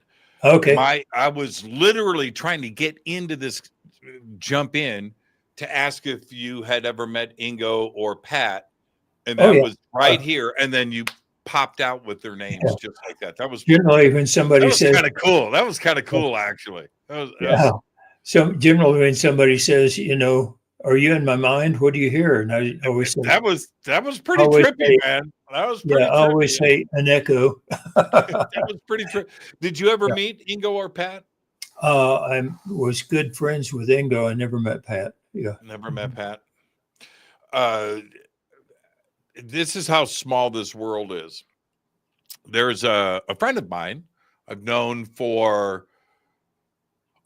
Okay. I was literally trying to get into this, jump in to ask if you had ever met Ingo or Pat, and that was right here. And then you popped out with their names just like that. That was generally when somebody says kind of cool. That was kind of cool, actually. So generally when somebody says, you know, are you in my mind? What do you hear? And I always say that was pretty trippy, man. That was pretty trippy. I always say an echo. That was pretty trippy. Did you ever meet Ingo or Pat? I was good friends with Ingo. I never met Pat. Yeah. Never met Pat. This is how small this world is. There's a friend of mine I've known for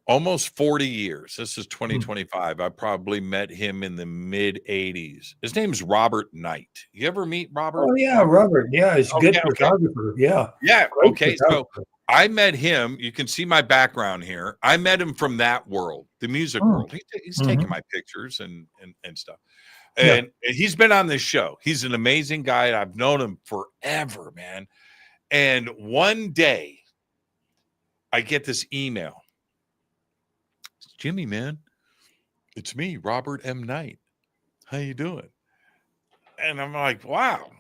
almost 40 years. This is 2025. I probably met him in the mid 80s. His name's Robert Knight. You ever meet Robert? Oh yeah, Robert. Yeah, he's a good photographer. Yeah. Yeah. Okay. So I met him. You can see my background here. I met him from that world, the music world. He's taking my pictures and stuff. And he's been on this show. He's an amazing guy. I've known him forever, man. And one day I get this email. Jimmy, man, it's me, Robert M. Knight. How you doing? And I'm like, wow,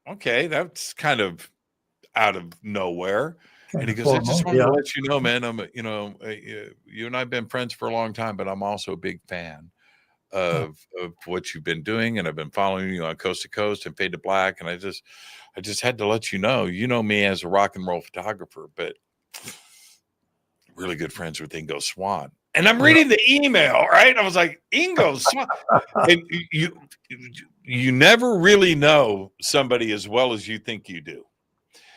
okay, that's kind of out of nowhere. And he goes, I just wanted to let you know, man, you and I've been friends for a long time, but I'm also a big fan of what you've been doing, and I've been following you on Coast to Coast and Fade to Black, and I just had to let you know me as a rock and roll photographer, but really good friends with Ingo Swann. And I'm reading the email, right? I was like, Ingo Swann. And you never really know somebody as well as you think you do.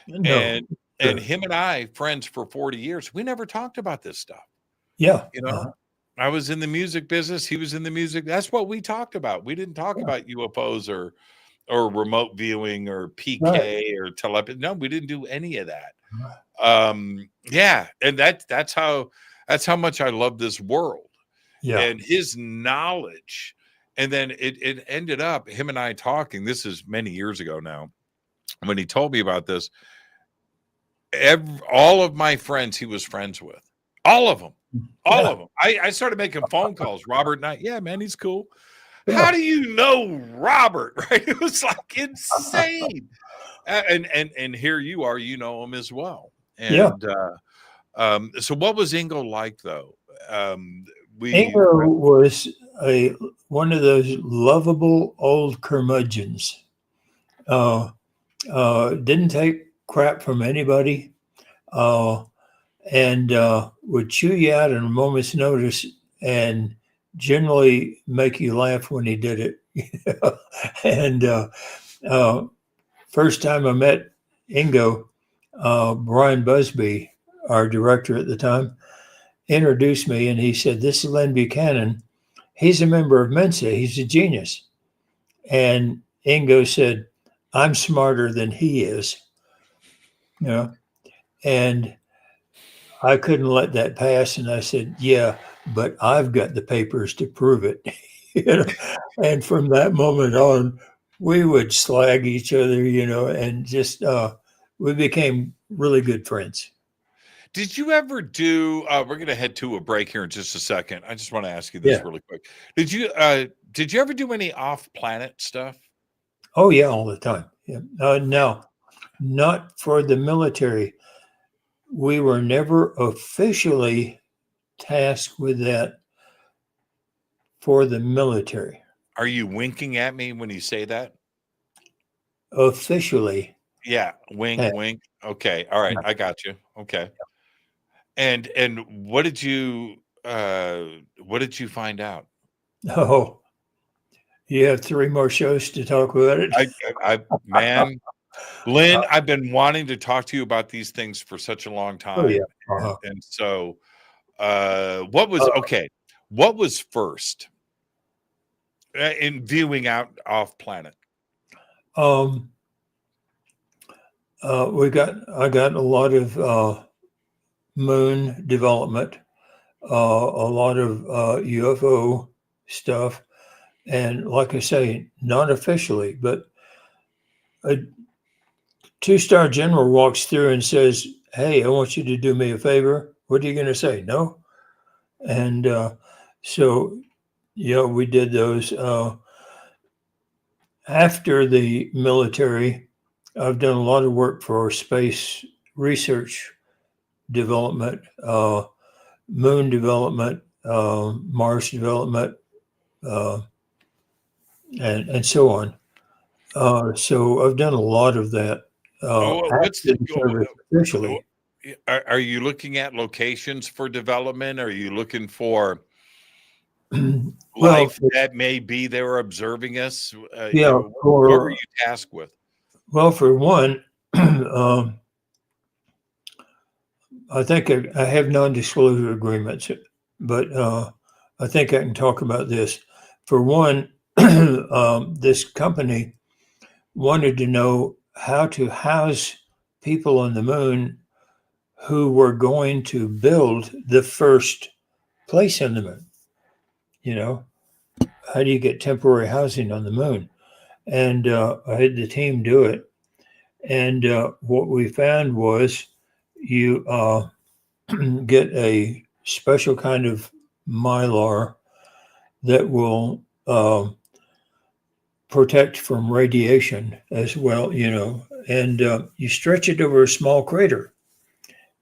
No. And him and I, friends for 40 years, we never talked about this stuff. Yeah. You know, I was in the music business. He was in the music. That's what we talked about. We didn't talk about UFOs or remote viewing or PK or telepathy. No, we didn't do any of that. Yeah. And that's how much I love this world and his knowledge. And then it ended up him and I talking. This is many years ago now. When he told me about this, all of my friends he was friends with, all of them. I started making phone calls. Robert Knight. Yeah, man, he's cool. Yeah. How do you know Robert? Right? It was like insane. And here you are, you know him as well. And so what was Ingo like though? Ingo was one of those lovable old curmudgeons. Didn't take crap from anybody, and would chew you out in a moment's notice and generally make you laugh when he did it. And first time I met Ingo, Brian Busby, our director at the time, introduced me, and he said, "This is Lyn Buchanan. He's a member of Mensa. He's a genius." And Ingo said, "I'm smarter than he is." You know, and I couldn't let that pass. And I said, "Yeah, but I've got the papers to prove it." You know? And from that moment on, we would slag each other, you know, and just we became really good friends. Did you ever do? We're going to head to a break here in just a second. I just want to ask you this really quick. Did you ever do any off-planet stuff? Oh yeah, all the time. Yeah. No, not for the military. We were never officially tasked with that for the military. Are you winking at me when you say that? Officially. Yeah, wink, wink. Okay, all right, I got you. Okay. And what did you find out? Oh, you have 3 more shows to talk about it. Man, Lyn, I've been wanting to talk to you about these things for such a long time. Oh, yeah. And so what was okay? What was first in viewing out off planet? I got a lot of moon development, a lot of UFO stuff, and like I say, not officially, but a 2-star general walks through and says, "Hey, I want you to do me a favor." What are you going to say? No? And so, we did those. After the military, I've done a lot of work for space research development, moon development, Mars development, and so on. So I've done a lot of that. What's the service officially? Are you looking at locations for development? Are you looking for life that may be there observing us? What were you tasked with? Well, for one, I think I have non-disclosure agreements, but I think I can talk about this. For one, this company wanted to know how to house people on the moon who were going to build the first place on the moon. How do you get temporary housing on the moon? And I had the team do it. And what we found was you get a special kind of mylar that will protect from radiation as well, and you stretch it over a small crater,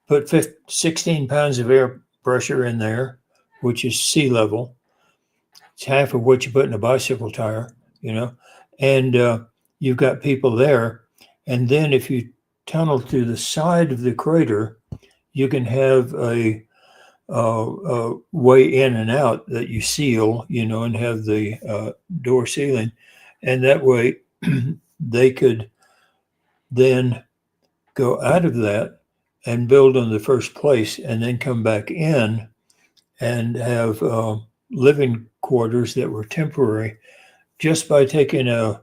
put 16 pounds of air pressure in there, which is sea level. It's half of what you put in a bicycle tire, and you've got people there. And then if you tunnel through the side of the crater, you can have a way in and out that you seal, and have the door sealing. And that way they could then go out of that and build on the first place and then come back in and have living quarters that were temporary just by taking a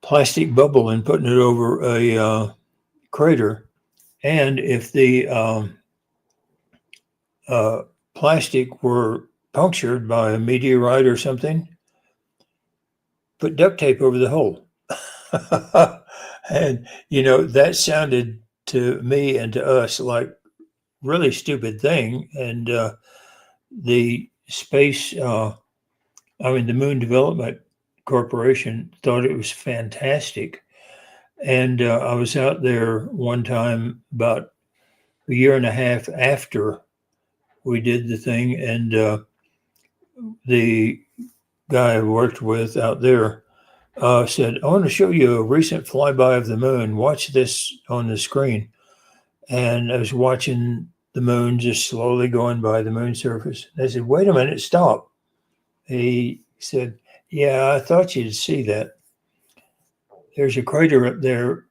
plastic bubble and putting it over a crater. And if the plastic were punctured by a meteorite or something, put duct tape over the hole. And, that sounded to me and to us like really stupid thing. And the the Moon Development Corporation thought it was fantastic. And I was out there one time about a year and a half after we did the thing, and the guy I worked with out there said, "I want to show you a recent flyby of the moon. Watch this on the screen." And I was watching the moon just slowly going by the moon surface. I said, "Wait a minute, stop." He said, "Yeah, I thought you'd see that. There's a crater up there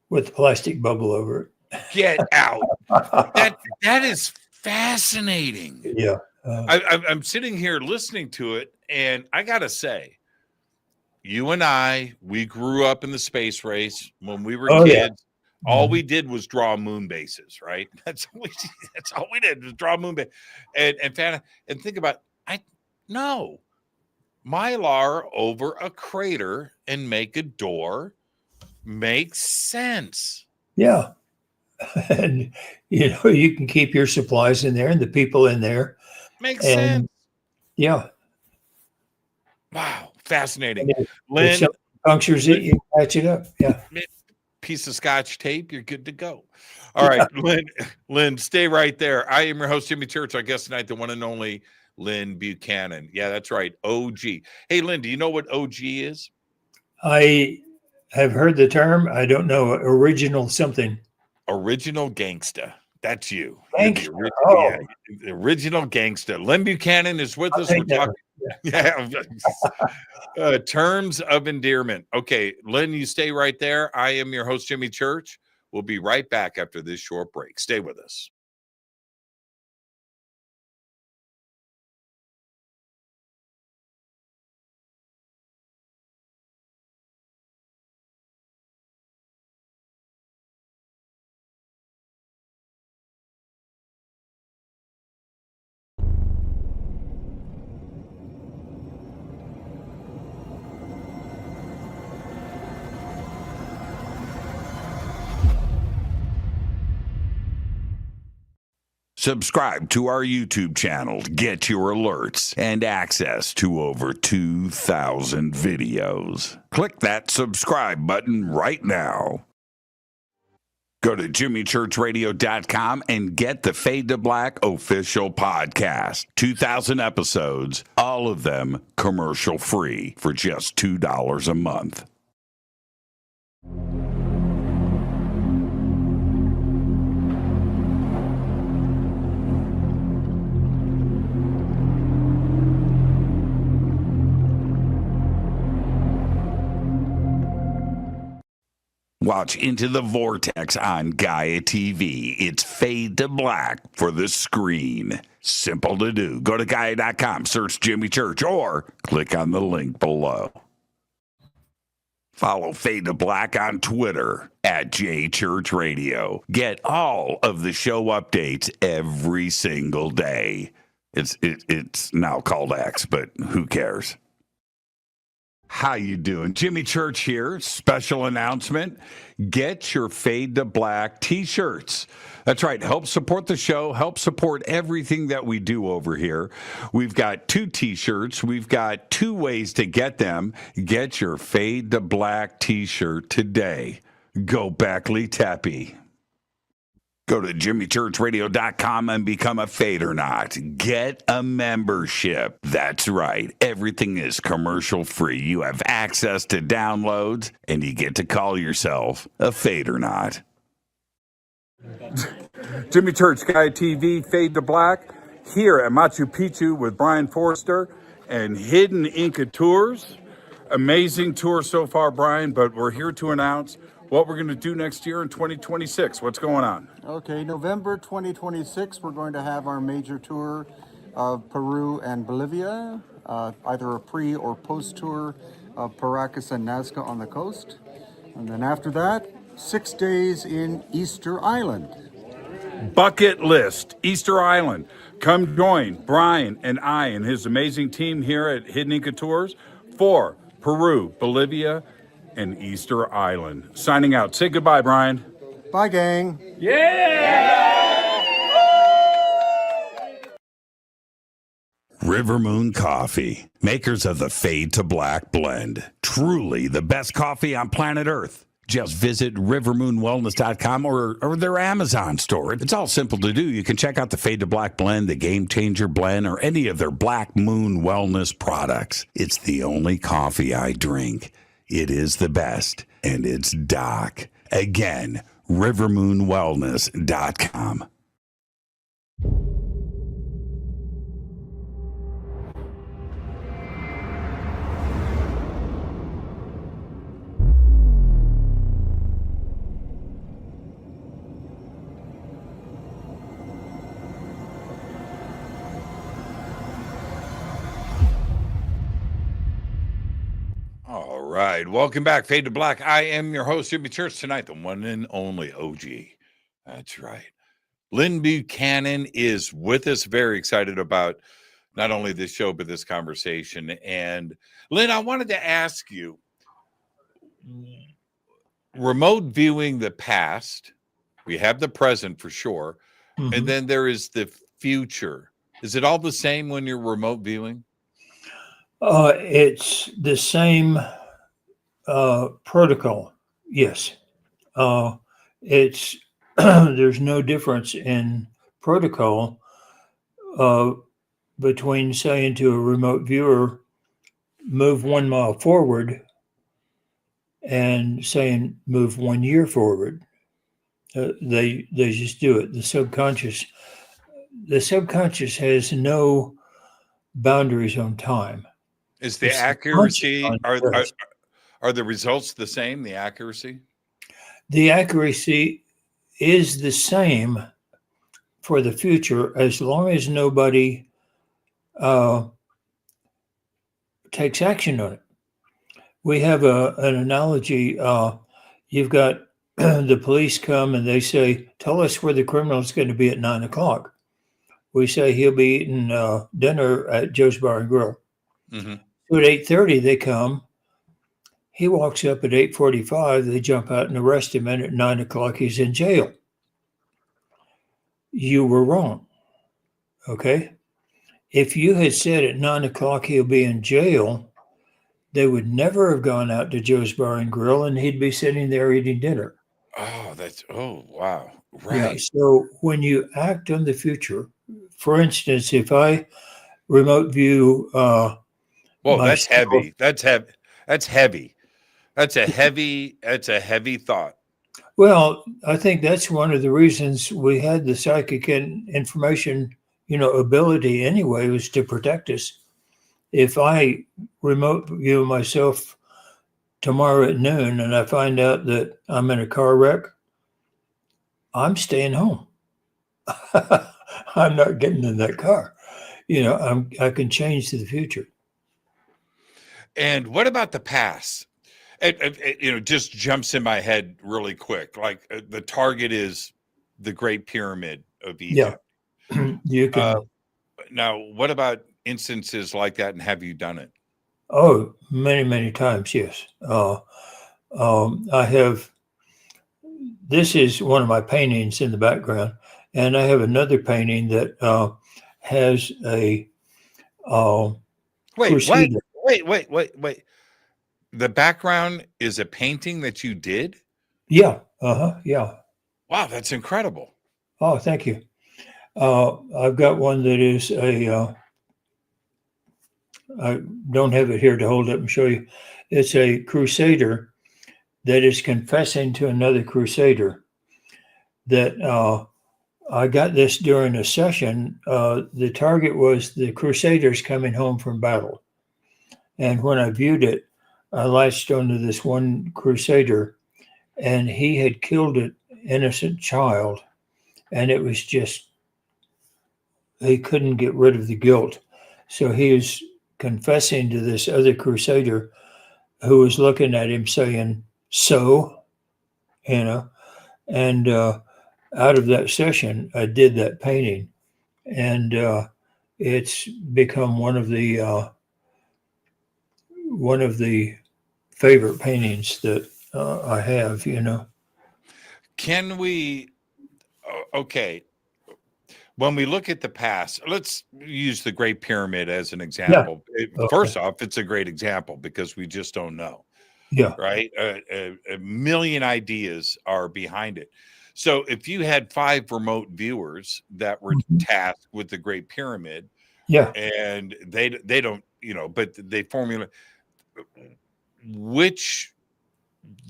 with a plastic bubble over it." Get out. That is fascinating. Yeah. I'm sitting here listening to it, and I got to say, you and I, we grew up in the space race when we were kids. Yeah. All we did was draw moon bases, right? That's all we did was draw moon base. And think about, mylar over a crater and make a door makes sense. Yeah. And you can keep your supplies in there and the people in there. Makes sense. Yeah. Wow. Fascinating. Lyn, punctures it, you patch it up. Yeah. Piece of Scotch tape, you're good to go. All right, Lyn, stay right there. I am your host, Jimmy Church. Our guest tonight, the one and only Lyn Buchanan. Yeah, that's right. OG. Hey, Lyn, do you know what OG is? I have heard the term. I don't know. Original something. Original gangsta. That's you. Gangsta. The original gangsta. Lyn Buchanan is with us. We're talking. Yeah. Terms of endearment. Okay, Lyn, you stay right there. I am your host, Jimmy Church. We'll be right back after this short break. Stay with us. Subscribe to our YouTube channel to get your alerts and access to over 2,000 videos. Click that subscribe button right now. Go to jimmychurchradio.com and get the Fade to Black official podcast. 2,000 episodes, all of them commercial free for just $2 a month. Watch Into the Vortex on Gaia TV. It's Fade to Black for the screen. Simple to do. Go to Gaia.com, search Jimmy Church, or click on the link below. Follow Fade to Black on Twitter at JChurchRadio. Get all of the show updates every single day. It's now called X, but who cares? How you doing? Jimmy Church here. Special announcement. Get your Fade to Black t-shirts. That's right. Help support the show. Help support everything that we do over here. We've got 2 t-shirts. We've got 2 ways to get them. Get your Fade to Black t-shirt today. Go Beckley Teppy. Go to jimmychurchradio.com and become a Fadernaut. Get a membership. That's right. Everything is commercial free. You have access to downloads, and you get to call yourself a Fadernaut. Jimmy Church, Gaia TV, Fade to Black, here at Machu Picchu with Brian Forrester and Hidden Inca Tours. Amazing tour so far, Brian, but we're here to announce what we're going to do next year in 2026. What's going on? Okay, November 2026, we're going to have our major tour of Peru and Bolivia, either a pre or post tour of Paracas and Nazca on the coast. And then after that, 6 days in Easter Island. Bucket list, Easter Island. Come join Brian and I and his amazing team here at Hidden Inca Tours for Peru, Bolivia, and Easter Island. Signing out. Say goodbye, Brian. Bye, gang. River Moon Coffee, makers of the Fade to Black blend. Truly the best coffee on planet Earth. Just visit rivermoonwellness.com or their Amazon store. It's all simple to do. You can check out the Fade to Black blend, the Game Changer blend, or any of their Black Moon Wellness products. It's the only coffee I drink. It is the best, and it's Doc. Again, rivermoonwellness.com. All right. Welcome back, Fade to Black. I am your host, Jimmy Church, tonight, the one and only OG. That's right. Lyn Buchanan is with us. Very excited about not only this show, but this conversation. And Lyn, I wanted to ask you, remote viewing the past, we have the present for sure, and then there is the future. Is it all the same when you're remote viewing? It's the same protocol. Yes. It's there's no difference in protocol between saying to a remote viewer, move 1 mile forward, and saying move 1 year forward. They just do it. The subconscious has no boundaries on time. Is the accuracy, are the results the same, the accuracy? The accuracy is the same for the future as long as nobody takes action on it. We have an analogy. You've got the police come and they say, tell us where the criminal is going to be at 9 o'clock. We say he'll be eating dinner at Joe's Bar and Grill. Mm-hmm. So at 8:30 they come. He walks up at 8:45. They jump out and arrest him, and at 9 o'clock he's in jail. You were wrong. Okay. If you had said at 9 o'clock he'll be in jail, they would never have gone out to Joe's Bar and Grill, and he'd be sitting there eating dinner. Oh, wow. Yeah. Right. So when you act on the future, for instance, if I remote view Whoa, that's myself, heavy. That's heavy. That's heavy. That's a heavy thought. well, I think that's one of the reasons we had the psychic and information, ability anyway, was to protect us. If I remote view myself tomorrow at noon and I find out that I'm in a car wreck, I'm staying home. I'm not getting in that car. I can change to the future. And what about the past? It just jumps in my head really quick. Like the target is the Great Pyramid of Yeah. Egypt. You can. Now, what about instances like that, and have you done it? Oh, many, many times, yes. I have. This is one of my paintings in the background, and I have another painting that has a Wait, crusader. wait. The background is a painting that you did? Yeah. Yeah. Wow, that's incredible. Oh, thank you. I've got one that is I don't have it here to hold up and show you. It's a crusader that is confessing to another crusader. That I got this during a session. The target was the crusaders coming home from battle. And when I viewed it, I latched onto this one crusader, and he had killed an innocent child. And it was just, he couldn't get rid of the guilt. So he was confessing to this other crusader who was looking at him saying, and out of that session, I did that painting, and it's become one of the favorite paintings that I have. Can we? Okay. When we look at the past, let's use the Great Pyramid as an example. First off, it's a great example because we just don't know. Yeah. Right. A million ideas are behind it. So if you had 5 remote viewers that were tasked with the Great Pyramid, Yeah. and they don't, but they formulate which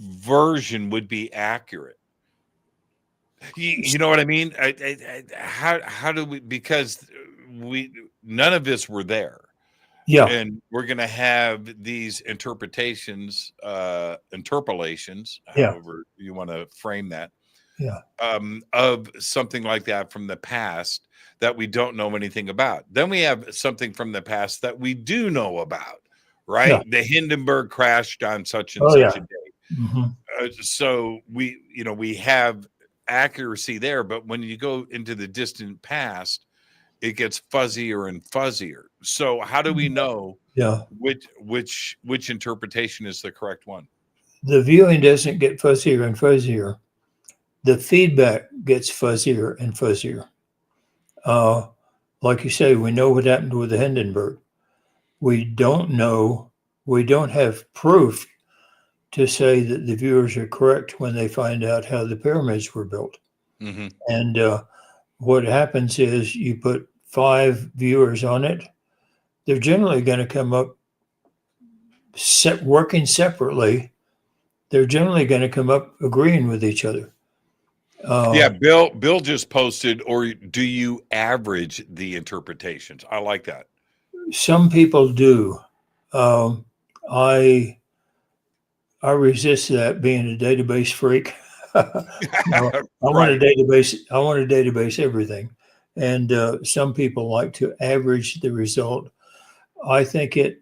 version would be accurate. You know what I mean? How do we? Because none of us were there. Yeah. And we're going to have these interpretations, interpolations, Yeah. however you want to frame that, Yeah. of something like that from the past that we don't know anything about. Then we have something from the past that we do know about, right? Yeah. The Hindenburg crashed on such and Oh, such yeah. a day. Mm-hmm. So we have accuracy there, but when you go into the distant past, it gets fuzzier and fuzzier. So how do we know which interpretation is the correct one? The viewing doesn't get fuzzier and fuzzier. The feedback gets fuzzier and fuzzier. Like you say, we know what happened with the Hindenburg. We don't have proof to say that the viewers are correct when they find out how the pyramids were built. Mm-hmm. And what happens is you put 5 viewers on it. They're generally going to come up working separately. They're generally going to come up agreeing with each other. Bill just posted, or do you average the interpretations? I like that. Some people do. I resist that, being a database freak. I want a database. I want to database everything. And some people like to average the result. I think it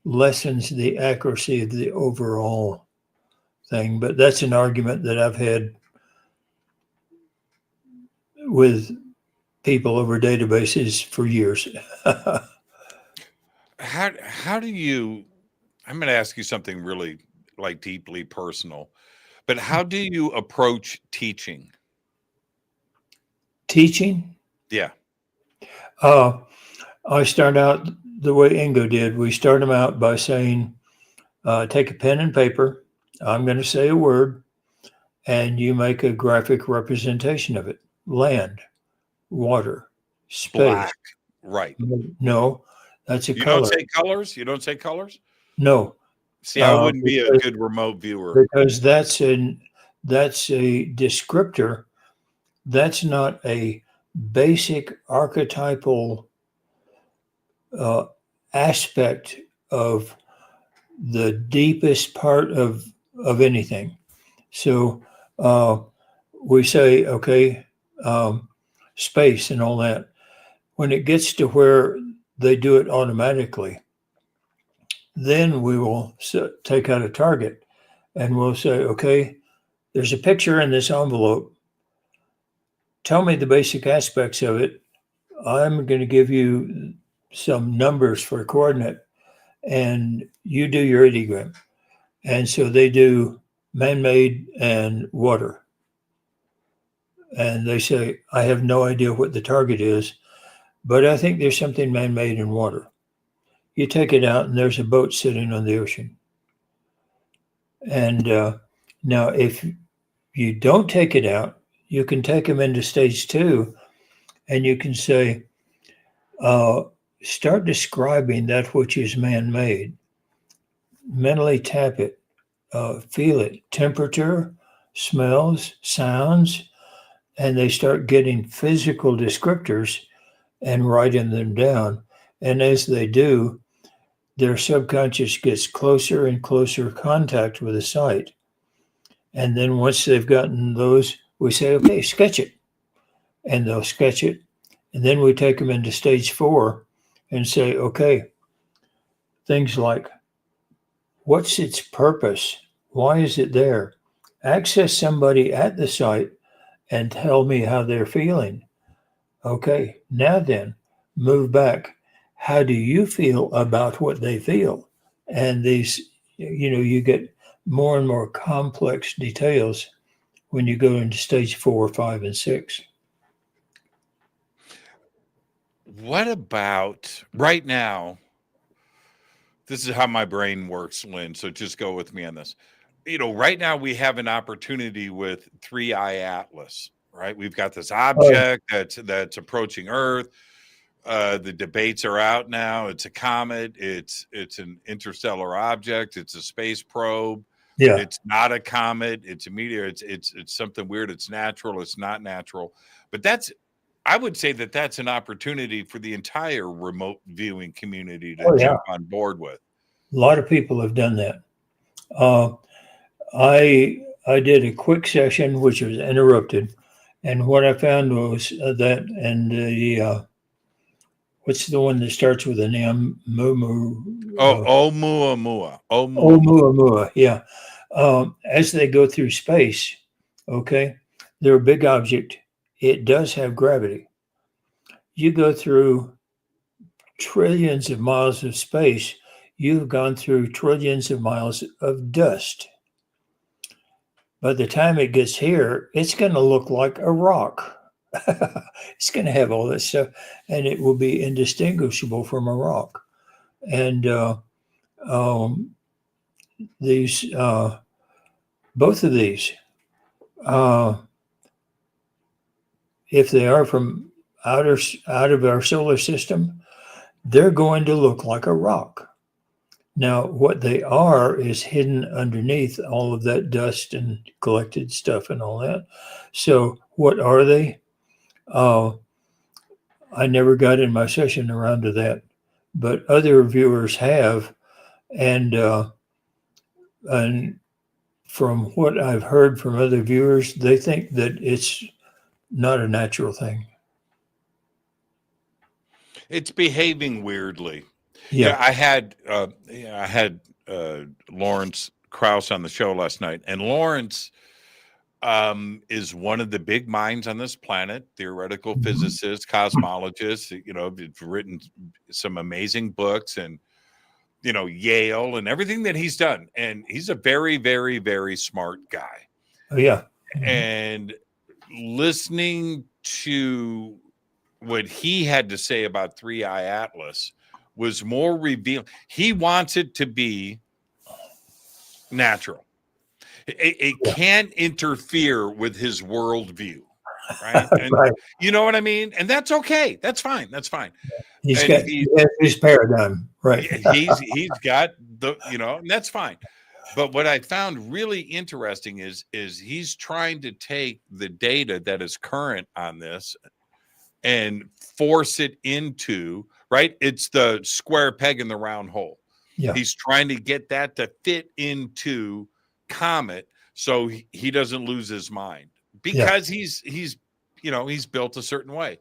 lessens the accuracy of the overall thing. But that's an argument that I've had with people over databases for years. How do you? I'm going to ask you something really deeply personal, but how do you approach teaching? Teaching? Yeah. I start out the way Ingo did. We start them out by saying, take a pen and paper. I'm going to say a word, and you make a graphic representation of it. Land, water, space. Black. Right. No, that's a You color. don't say colors? You don't say colors? No. See, I wouldn't be a good remote viewer. Because that's a descriptor. That's not a basic archetypal aspect of the deepest part of anything. So we say, okay, space and all that. When it gets to where they do it automatically, then we will take out a target and we'll say, okay, there's a picture in this envelope. Tell me the basic aspects of it. I'm going to give you some numbers for a coordinate, and you do your ideogram. And so they do man-made and water. And they say, I have no idea what the target is, but I think there's something man-made in water. You take it out, and there's a boat sitting on the ocean. And now, if you don't take it out, you can take them into stage 2, and you can say, start describing that which is man-made. Mentally tap it, feel it, temperature, smells, sounds, and they start getting physical descriptors and writing them down. And as they do, their subconscious gets closer and closer contact with the site. And then once they've gotten those, we say, okay, sketch it. And they'll sketch it. And then we take them into stage 4 and say, okay, things like, what's its purpose? Why is it there? Access somebody at the site and tell me how they're feeling. Okay, now then, move back. How do you feel about what they feel? And these, you get more and more complex details when you go into stage 4, 5, and 6. What about right now? This is how my brain works, Lyn. So just go with me on this. Right now we have an opportunity with 3i Atlas, right? We've got this object that's approaching Earth. The debates are out now. It's a comet. It's an interstellar object. It's a space probe. Yeah. It's not a comet. It's a meteor. It's something weird. It's natural. It's not natural. But I would say that's an opportunity for the entire remote viewing community to jump on board with. A lot of people have done that. I did a quick session, which was interrupted. And what I found was that, and the, what's the one that starts with an M? Oumuamua. Oumuamua, yeah. As they go through space, okay, they're a big object. It does have gravity. You go through trillions of miles of space, you've gone through trillions of miles of dust. By the time it gets here, it's going to look like a rock. It's going to have all this stuff, and it will be indistinguishable from a rock. And these, both of these, if they are from out of our solar system, they're going to look like a rock. Now, what they are is hidden underneath all of that dust and collected stuff and all that. So what are they? I never got in my session around to that, but other viewers have. And from what I've heard from other viewers, they think that it's not a natural thing. It's behaving weirdly. Yeah, I had Lawrence Krauss on the show last night, and Lawrence is one of the big minds on this planet, theoretical physicist, cosmologist. He's written some amazing books, and Yale and everything that he's done, and he's a very, very, very smart guy. Oh, yeah. And listening to what he had to say about 3i Atlas was more revealing. He wants it to be natural. It can't interfere with his worldview, right? And Right. you know what I mean? And that's okay. That's fine. That's fine. He And has his paradigm, right? he's got the, and that's fine. But what I found really interesting is he's trying to take the data that is current on this and force it into, right? It's the square peg in the round hole. Yeah. He's trying to get that to fit into Comet so he doesn't lose his mind, because he's built a certain way.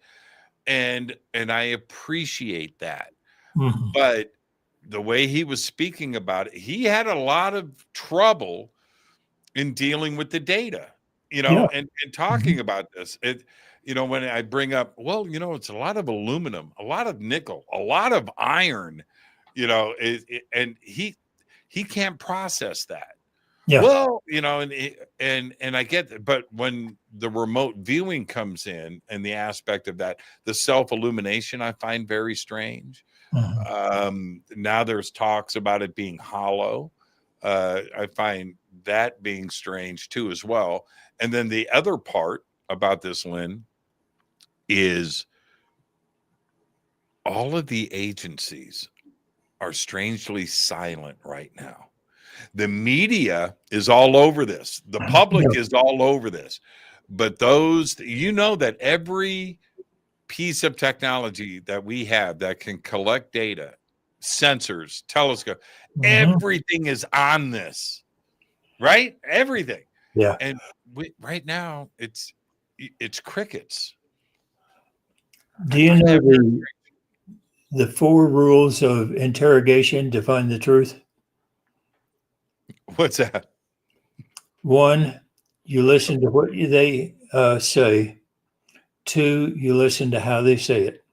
And I appreciate that. Mm-hmm. But the way he was speaking about it, he had a lot of trouble in dealing with the data, and talking about this. When I bring up, it's a lot of aluminum, a lot of nickel, a lot of iron, and he can't process that. Yeah. Well, and I get that, but when the remote viewing comes in and the aspect of that, the self-illumination, I find very strange. Mm-hmm. Now there's talks about it being hollow. I find that being strange too, as well. And then the other part about this, Lyn, is all of the agencies are strangely silent right now. The media is all over this. The public is all over this. But those, that every piece of technology that we have that can collect data, sensors, telescope, everything is on this, right? Everything. Yeah. And right now, it's crickets. Do you know the 4 rules of interrogation to find the truth? What's that? 1, you listen to what they say. 2, you listen to how they say it.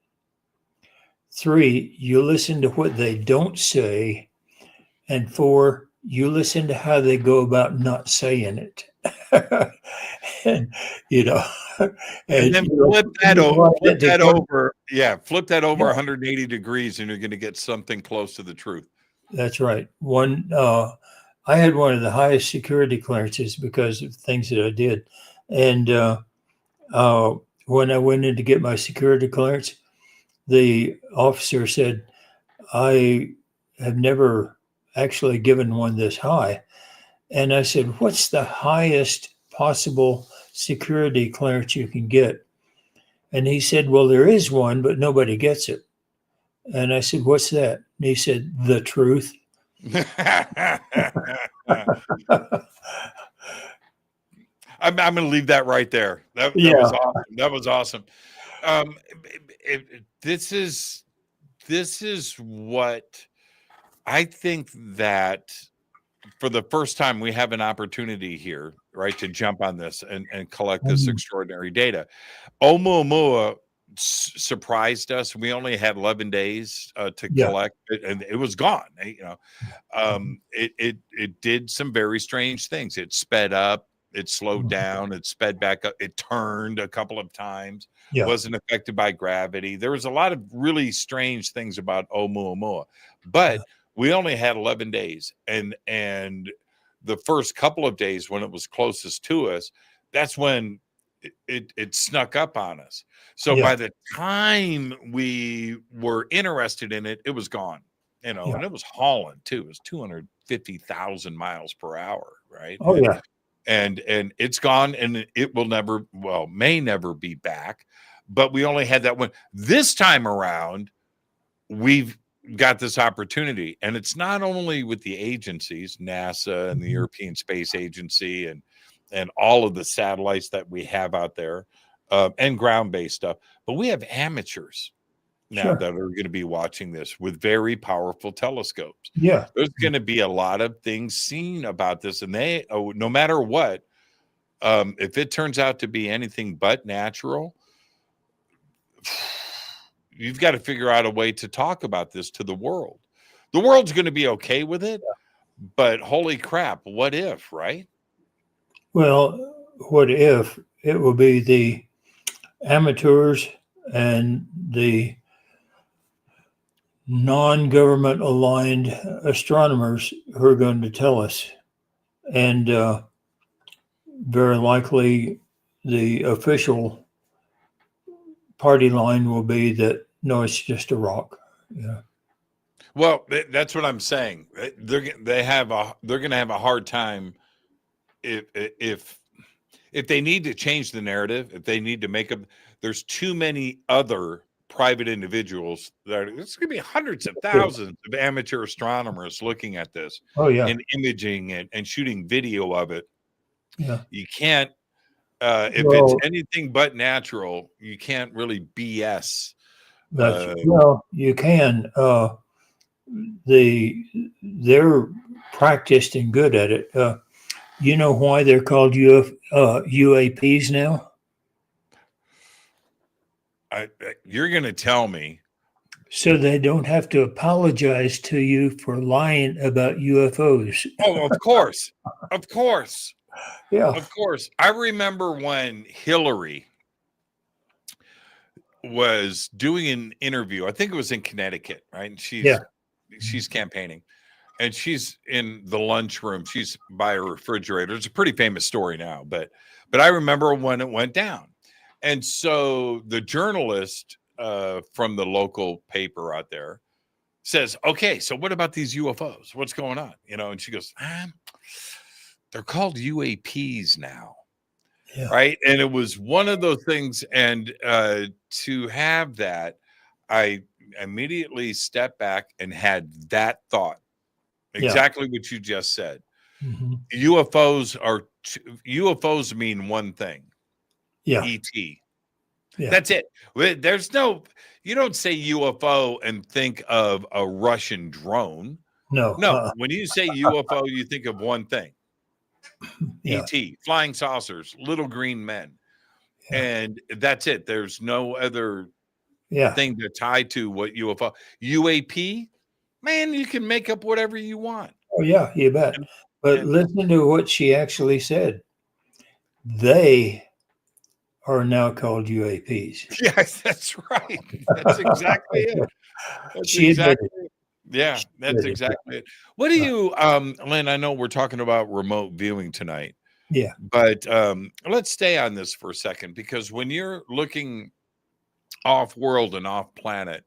3, you listen to what they don't say. And 4, you listen to how they go about not saying it. and then flip that over. Yeah, flip that over 180 degrees, and you're going to get something close to the truth. That's right. I had one of the highest security clearances because of things that I did. And when I went in to get my security clearance, the officer said, I have never actually given one this high. And I said, what's the highest possible security clearance you can get? And he said, well, there is one, but nobody gets it. And I said, what's that? And he said, the truth. I'm going to leave that right there. That was awesome. That was awesome. This is what I think, that for the first time we have an opportunity here, right, to jump on this and collect this extraordinary data. Oumuamua surprised us. We only had 11 days to collect it, and it was gone. It did some very strange things. It sped up, it slowed down, it sped back up, it turned a couple of times, wasn't affected by gravity. There was a lot of really strange things about Oumuamua, but we only had 11 days, and the first couple of days when it was closest to us, that's when it snuck up on us. So by the time we were interested in it, it was gone, and it was hauling too. It was 250,000 miles per hour, right? Oh yeah. And it's gone, and it will may never be back. But we only had that one. This time around, we've got this opportunity, and it's not only with the agencies, NASA and the European Space Agency, and all of the satellites that we have out there, and ground-based stuff, but we have amateurs now that are going to be watching this with very powerful telescopes. Yeah, there's going to be a lot of things seen about this, and they, no matter what, if it turns out to be anything but natural, you've got to figure out a way to talk about this to the world. The world's going to be okay with it, but holy crap, what if, right? Well, what if it will be the amateurs and the non-government aligned astronomers who are going to tell us. And very likely the official party line will be that, no, it's just a rock. Yeah. Well, that's what I'm saying. They're going to have a hard time if they need to change the narrative, if they need to make them. There's too many other private individuals that it's going to be hundreds of thousands of amateur astronomers looking at this. Oh, yeah. And imaging it and shooting video of it. Yeah. You can't if it's anything but natural, you can't really BS. Well, you can. They're practiced and good at it. You know why they're called UAPs now? You're going to tell me. So they don't have to apologize to you for lying about UFOs. Oh, of course. Of course. Yeah. Of course. I remember when Hillary was doing an interview. I think it was in Connecticut, right? And she's campaigning. And she's in the lunchroom. She's by a refrigerator. It's a pretty famous story now, but I remember when it went down. And so the journalist from the local paper out there says, okay, so what about these UFOs? What's going on? And she goes, they're called UAPs now. Yeah. Right. And it was one of those things. And to have that, I immediately stepped back and had that thought. Exactly what you just said. Mm-hmm. UFOs mean one thing. Yeah. ET. Yeah. That's it. There's you don't say UFO and think of a Russian drone. No. When you say UFO, you think of one thing. Yeah. ET, flying saucers, little green men. Yeah. And that's it. There's no other thing to tie to what UFO. UAP, man, you can make up whatever you want. Oh, yeah, you bet. But listen to what she actually said. They are now called UAPs. Yes, that's right. That's exactly it. That's exactly it. Yeah, that's exactly it. What do you, Lyn, I know we're talking about remote viewing tonight. Yeah. But let's stay on this for a second, because when you're looking off world and off planet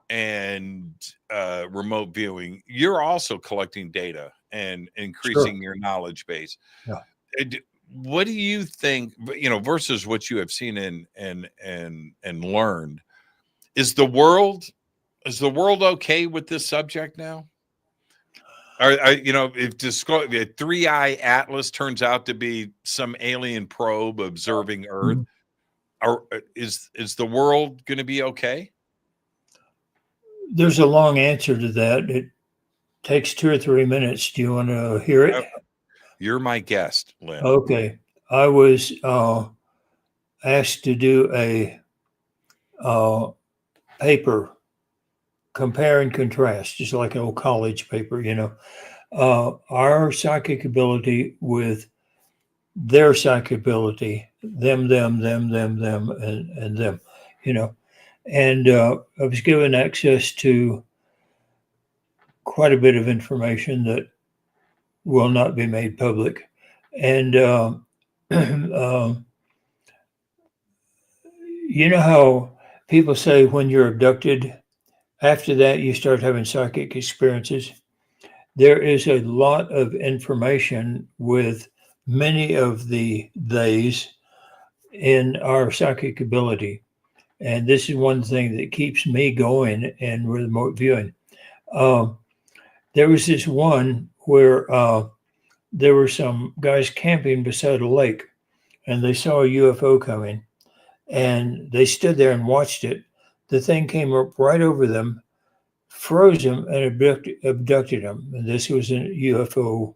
and remote viewing, you're also collecting data and increasing your knowledge base. Yeah. What do you think, versus what you have seen and learned? Is the world okay with this subject now? If the 3-eye atlas turns out to be some alien probe observing Earth, is the world going to be okay? There's a long answer to that. It takes 2 or 3 minutes. Do you want to hear it? You're my guest, Lyn. Okay. I was asked to do a paper, compare and contrast, just like an old college paper, our psychic ability with their psychic ability, them, and them, And I was given access to quite a bit of information that will not be made public. And you know how people say when you're abducted, after that you start having psychic experiences? There is a lot of information with many of the theys in our psychic ability. And this is one thing that keeps me going in remote viewing. There was this one where there were some guys camping beside a lake, and they saw a UFO coming, and they stood there and watched it. The thing came up right over them, froze them, and abducted them. And this was a UFO,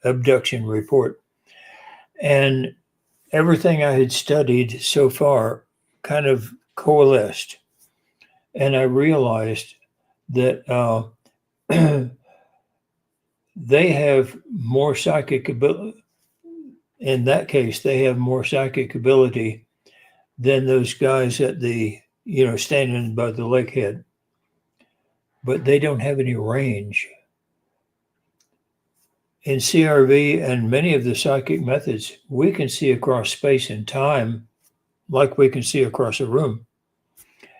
abduction report. And everything I had studied so far kind of coalesced. And I realized that they have more psychic ability. In that case, they have more psychic ability than those guys at the, standing by the lake head. But they don't have any range. In CRV and many of the psychic methods, we can see across space and time like we can see across a room.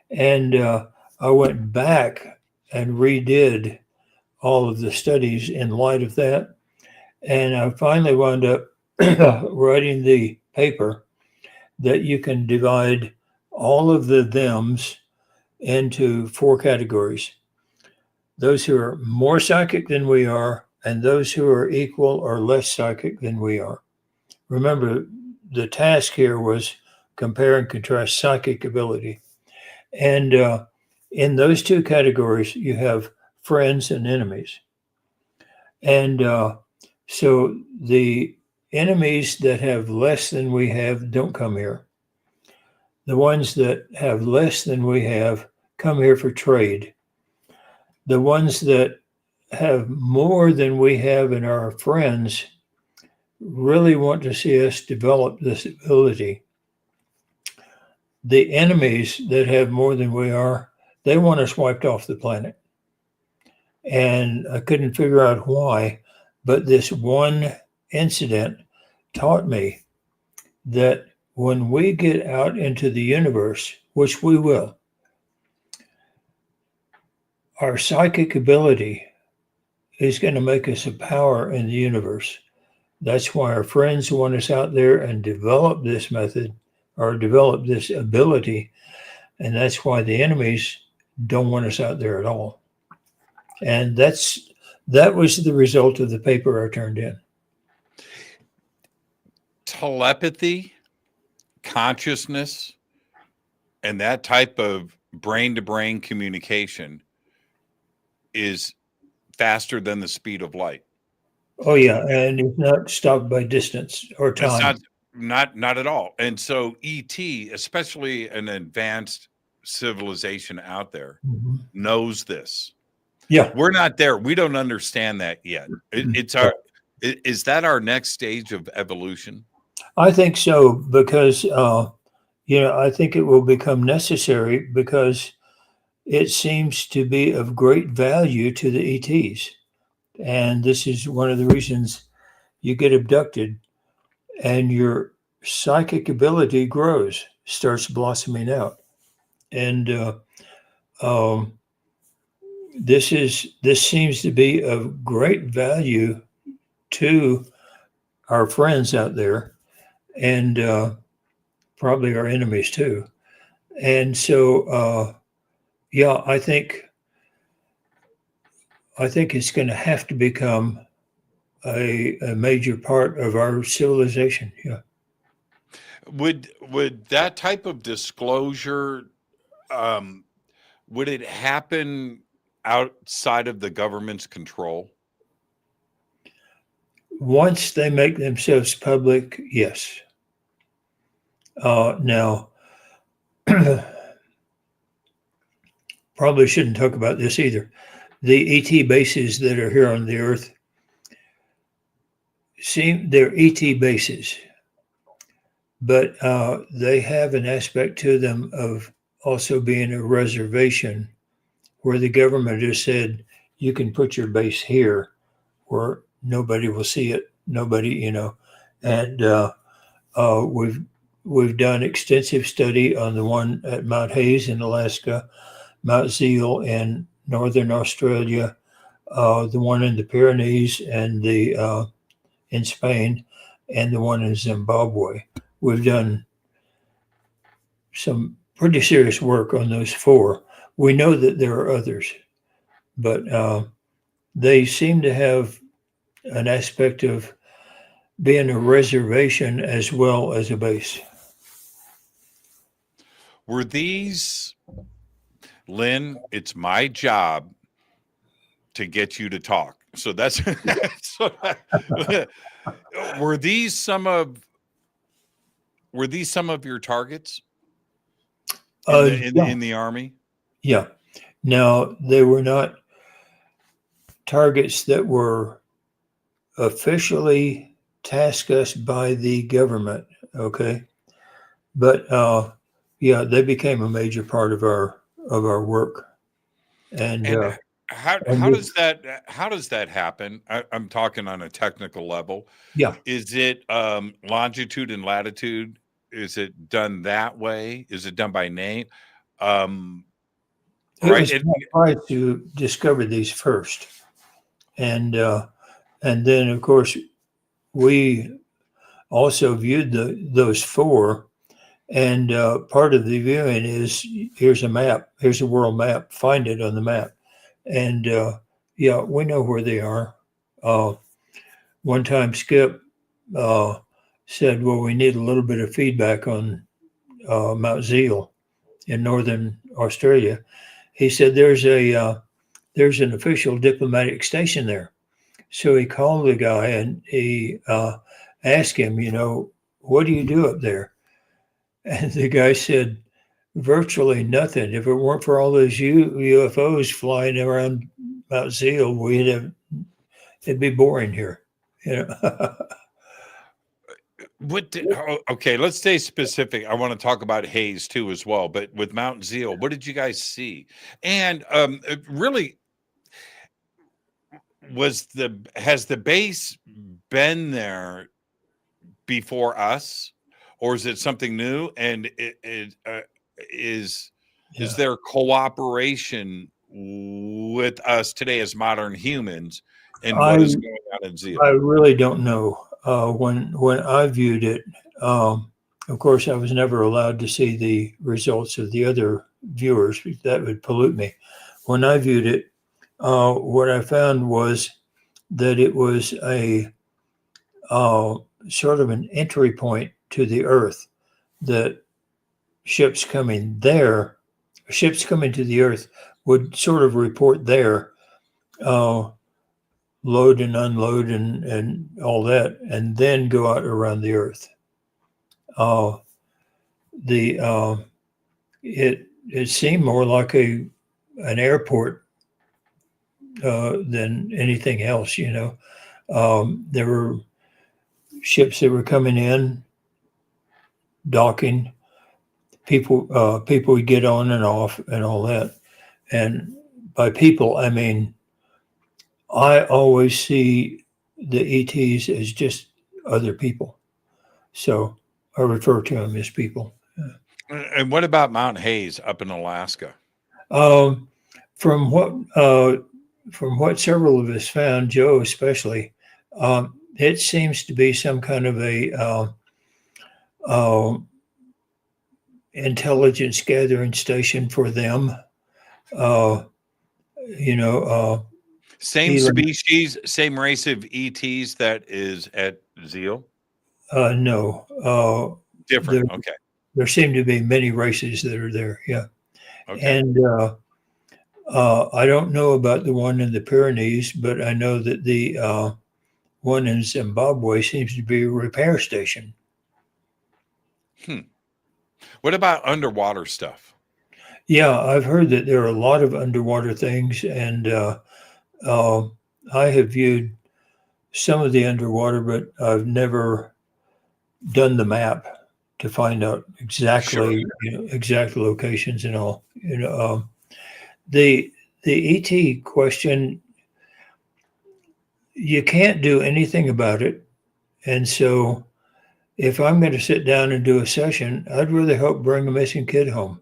And I went back and redid all of the studies in light of that. And I finally wound up writing the paper that you can divide all of the thems into 4 categories. Those who are more psychic than we are, and those who are equal or less psychic than we are. Remember, the task here was compare and contrast psychic ability. And in those 2 categories, you have friends and enemies. And so the enemies that have less than we have don't come here. The ones that have less than we have come here for trade. The ones that have more than we have in our friends really want to see us develop this ability. The enemies that have more than we are, they want us wiped off the planet. And I couldn't figure out why, but this one incident taught me that when we get out into the universe, which we will, our psychic ability is going to make us a power in the universe. That's why our friends want us out there and develop this method or develop this ability. And that's why the enemies don't want us out there at all. And that was the result of the paper I turned in. Telepathy, consciousness, and that type of brain-to-brain communication is faster than the speed of light. Oh yeah, and it's not stopped by distance or time. It's not at all. And so ET, especially an advanced civilization out there, knows this. Yeah, we're not there. We don't understand that yet. Is that our next stage of evolution? I think so, because I think it will become necessary because it seems to be of great value to the ETs. And this is one of the reasons you get abducted and your psychic ability grows, starts blossoming out. And this seems to be of great value to our friends out there, and probably our enemies too. And so, I think it's going to have to become a major part of our civilization. Yeah. Would that type of disclosure, would it happen outside of the government's control? Once they make themselves public, yes. Now, probably shouldn't talk about this either. The ET bases that are here on the Earth, they're ET bases, but they have an aspect to them of also being a reservation where the government has said, you can put your base here where nobody will see it. Nobody, and we've done extensive study on the one at Mount Hayes in Alaska, Mount Zeal in Northern Australia, the one in the Pyrenees and the in Spain, and the one in Zimbabwe. We've done some pretty serious work on those 4. We know that there are others, but they seem to have an aspect of being a reservation as well as a base. Were these, Lyn, it's my job to get you to talk. So that's, were these some of your targets in the Army? Yeah. Now, they were not targets that were officially tasked us by the government, okay? But yeah, they became a major part of our work. And And how and does that happen? I'm talking on a technical level. yeah, Is it longitude and latitude? Is it done that way? Is it done by name? Um, it right. was my pride to discover these first, and then of course we also viewed those four. And part of the viewing is here's a map, here's a world map, find it on the map. And yeah, we know where they are. One time, Skip said, well, we need a little bit of feedback on Mount Zeal in northern Australia. He said, there's an official diplomatic station there. So he called the guy and he asked him, what do you do up there? And the guy said, virtually nothing. If it weren't for all those UFOs flying around Mount Zeal, it'd be boring here. Okay, let's stay specific. I want to talk about Hayes too as well, but with Mount Zeal, what did you guys see? And really, has the base been there before us, or is it something new? And is there cooperation with us today as modern humans and what is going on in Zeal? I really don't know. When I viewed it, of course, I was never allowed to see the results of the other viewers. That would pollute me. When I viewed it, what I found was that it was a sort of an entry point to the Earth, that ships coming to the Earth would sort of report there, load and unload and all that, and then go out around the Earth. It seemed more like an airport than anything else. There were ships that were coming in, docking. People would get on and off and all that. And by people, I mean, I always see the ETs as just other people. So I refer to them as people. And what about Mount Hayes up in Alaska? From what several of us found, Joe especially, it seems to be some kind of a intelligence gathering station for them. Same species, same race of ETs that is at Zeal? No. Different. Okay. There seem to be many races that are there. Yeah. Okay. And I don't know about the one in the Pyrenees, but I know that the one in Zimbabwe seems to be a repair station. What about underwater stuff? Yeah, I've heard that there are a lot of underwater things, and I have viewed some of the underwater, but I've never done the map to find out exactly exact locations and all. The ET question, you can't do anything about it, and so if I'm going to sit down and do a session, I'd really hope bring a missing kid home.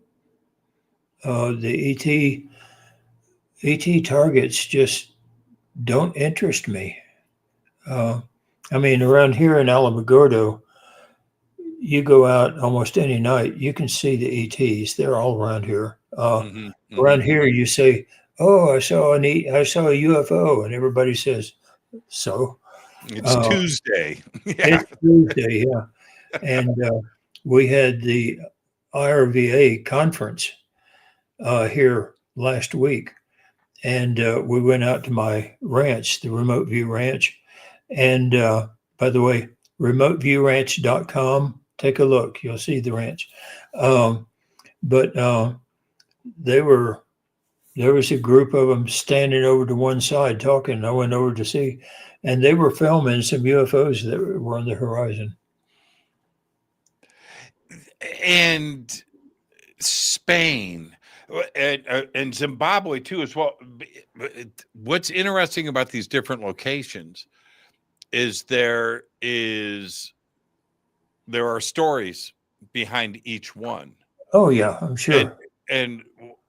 The ET targets just don't interest me. I mean, around here in Alamogordo, you go out almost any night, you can see the ETs. They're all around here. Around here, you say, "Oh, I saw a UFO," and everybody says, "So." It's Tuesday. It's Tuesday, yeah. And we had the IRVA conference here last week, and we went out to my ranch, the Remote View Ranch. And by the way, remoteviewranch.com, take a look. You'll see the ranch. But there was a group of them standing over to one side talking. I went over to see, and they were filming some UFOs that were on the horizon. And Spain, and Zimbabwe too as well. What's interesting about these different locations is there are stories behind each one. Oh yeah, I'm sure. And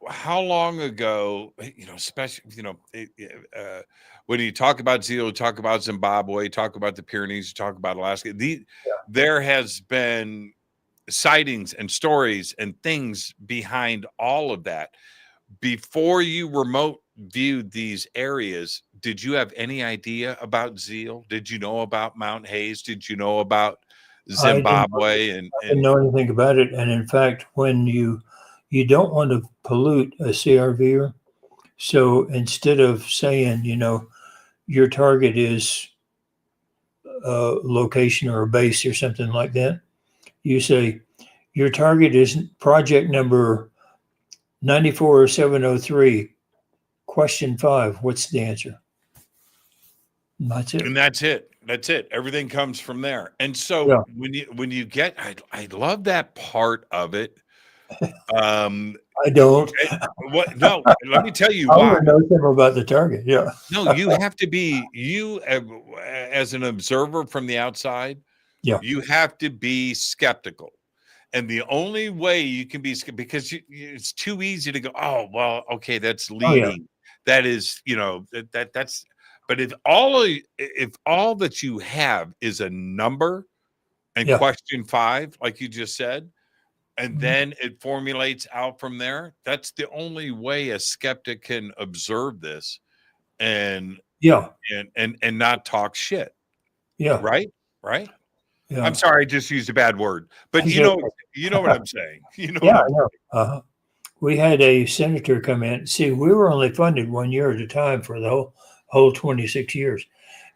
how long ago, especially, when you talk about Zeal, you talk about Zimbabwe, you talk about the Pyrenees, you talk about Alaska, there has been sightings and stories and things behind all of that. Before you remote viewed these areas, did you have any idea about Zeal? Did you know about Mount Hayes? Did you know about Zimbabwe? I didn't know anything about it. And in fact, when you don't want to pollute a CRVer, so instead of saying, your target is a location or a base or something like that, you say your target is project number 94703, question 5. What's the answer? And that's it. And that's it. Everything comes from there. And so when you get, I love that part of it. I don't. No, let me tell you I why. want to know something about the target. Yeah. No, you have to be, as an observer from the outside, you have to be skeptical. And the only way you can be, because it's too easy to go, oh, well, okay, that's leading. That is, that's, but if all that you have is a number and question 5, like you just said, and then it formulates out from there, that's the only way a skeptic can observe this and not talk shit. Yeah. Right. Yeah. I'm sorry, I just used a bad word, but you know what I'm saying. I know. We had a senator come in. See, we were only funded 1 year at a time for the whole 26 years.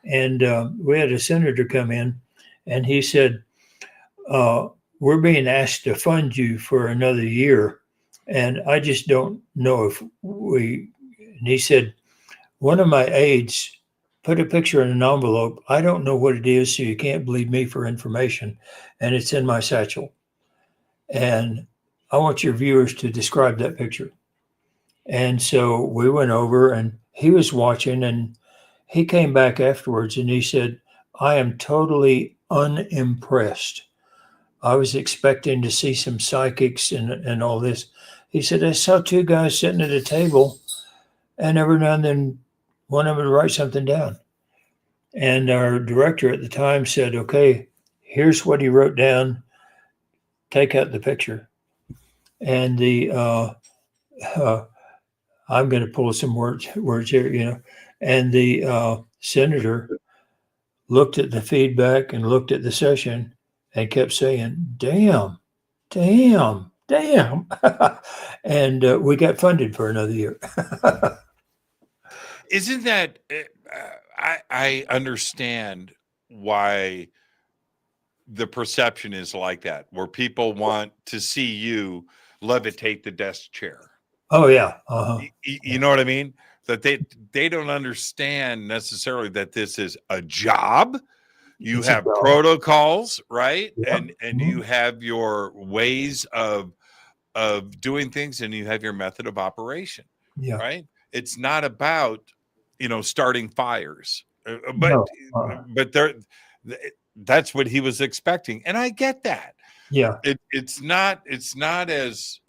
And we had a senator come in and he said, we're being asked to fund you for another year. And I just don't know if and he said, one of my aides put a picture in an envelope. I don't know what it is, so you can't believe me for information. And it's in my satchel. And I want your viewers to describe that picture. And so we went over and he was watching and he came back afterwards and he said, I am totally unimpressed. I was expecting to see some psychics and all this. He said, I saw 2 guys sitting at a table and every now and then one of them would write something down. And our director at the time said, okay, here's what he wrote down. Take out the picture. And I'm going to pull some words here, and the senator looked at the feedback and looked at the session and kept saying, damn. And we got funded for another year. Isn't that, I understand why the perception is like that, where people want to see you levitate the desk chair. Oh yeah. You know what I mean? That they don't understand necessarily that this is a job. You have protocols, right? Yeah. And you have your ways of doing things, and you have your method of operation. Yeah. Right? It's not about, starting fires. But that's what he was expecting. And I get that. Yeah. It's not as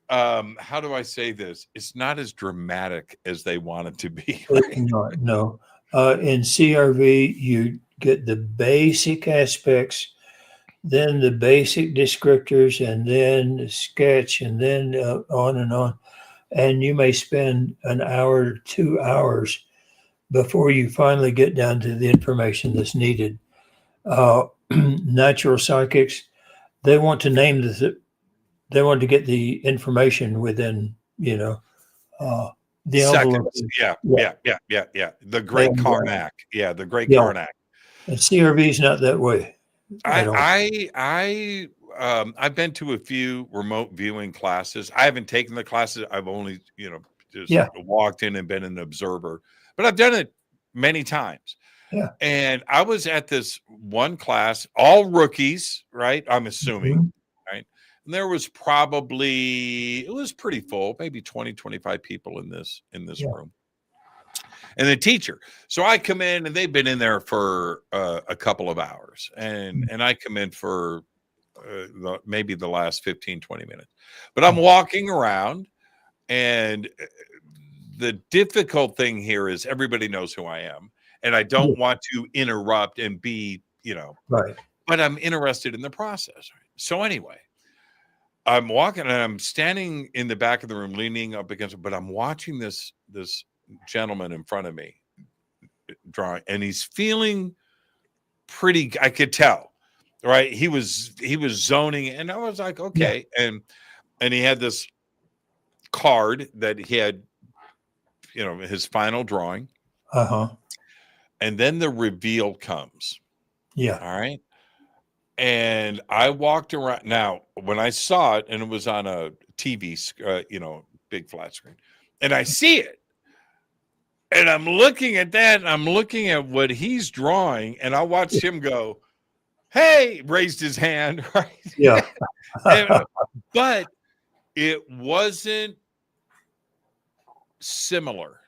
how do I say this? It's not as dramatic as they want it to be. Right? No. In CRV, you get the basic aspects, then the basic descriptors, and then the sketch, and then on and on. And you may spend an hour to 2 hours before you finally get down to the information that's needed. Natural psychics, they want to name they want to get the information within, the envelope. Seconds. Yeah. The great Karnak. Yeah, the great Karnak. And CRV is not that way. I've been to a few remote viewing classes. I haven't taken the classes. I've only, just walked in and been an observer, but I've done it many times. Yeah. And I was at this one class, all rookies, right? I'm assuming, right? And there was probably, it was pretty full, maybe 20, 25 people in this room. And the teacher. So I come in, and they've been in there for a couple of hours. And I come in for maybe the last 15, 20 minutes. But I'm walking around, and the difficult thing here is everybody knows who I am. And I don't want to interrupt and be, right. But I'm interested in the process. So anyway, I'm walking, and I'm standing in the back of the room, leaning up against it, but I'm watching this gentleman in front of me drawing, and he's feeling pretty, I could tell, right? He was zoning, and I was like, okay. And he had this card that he had, his final drawing. And then the reveal comes. Yeah. All right. And I walked around. Now, when I saw it, and it was on a TV, big flat screen, and I see it, and I'm looking at that, and I'm looking at what he's drawing, and I watched him go, "Hey!" Raised his hand, right? Yeah. But it wasn't similar.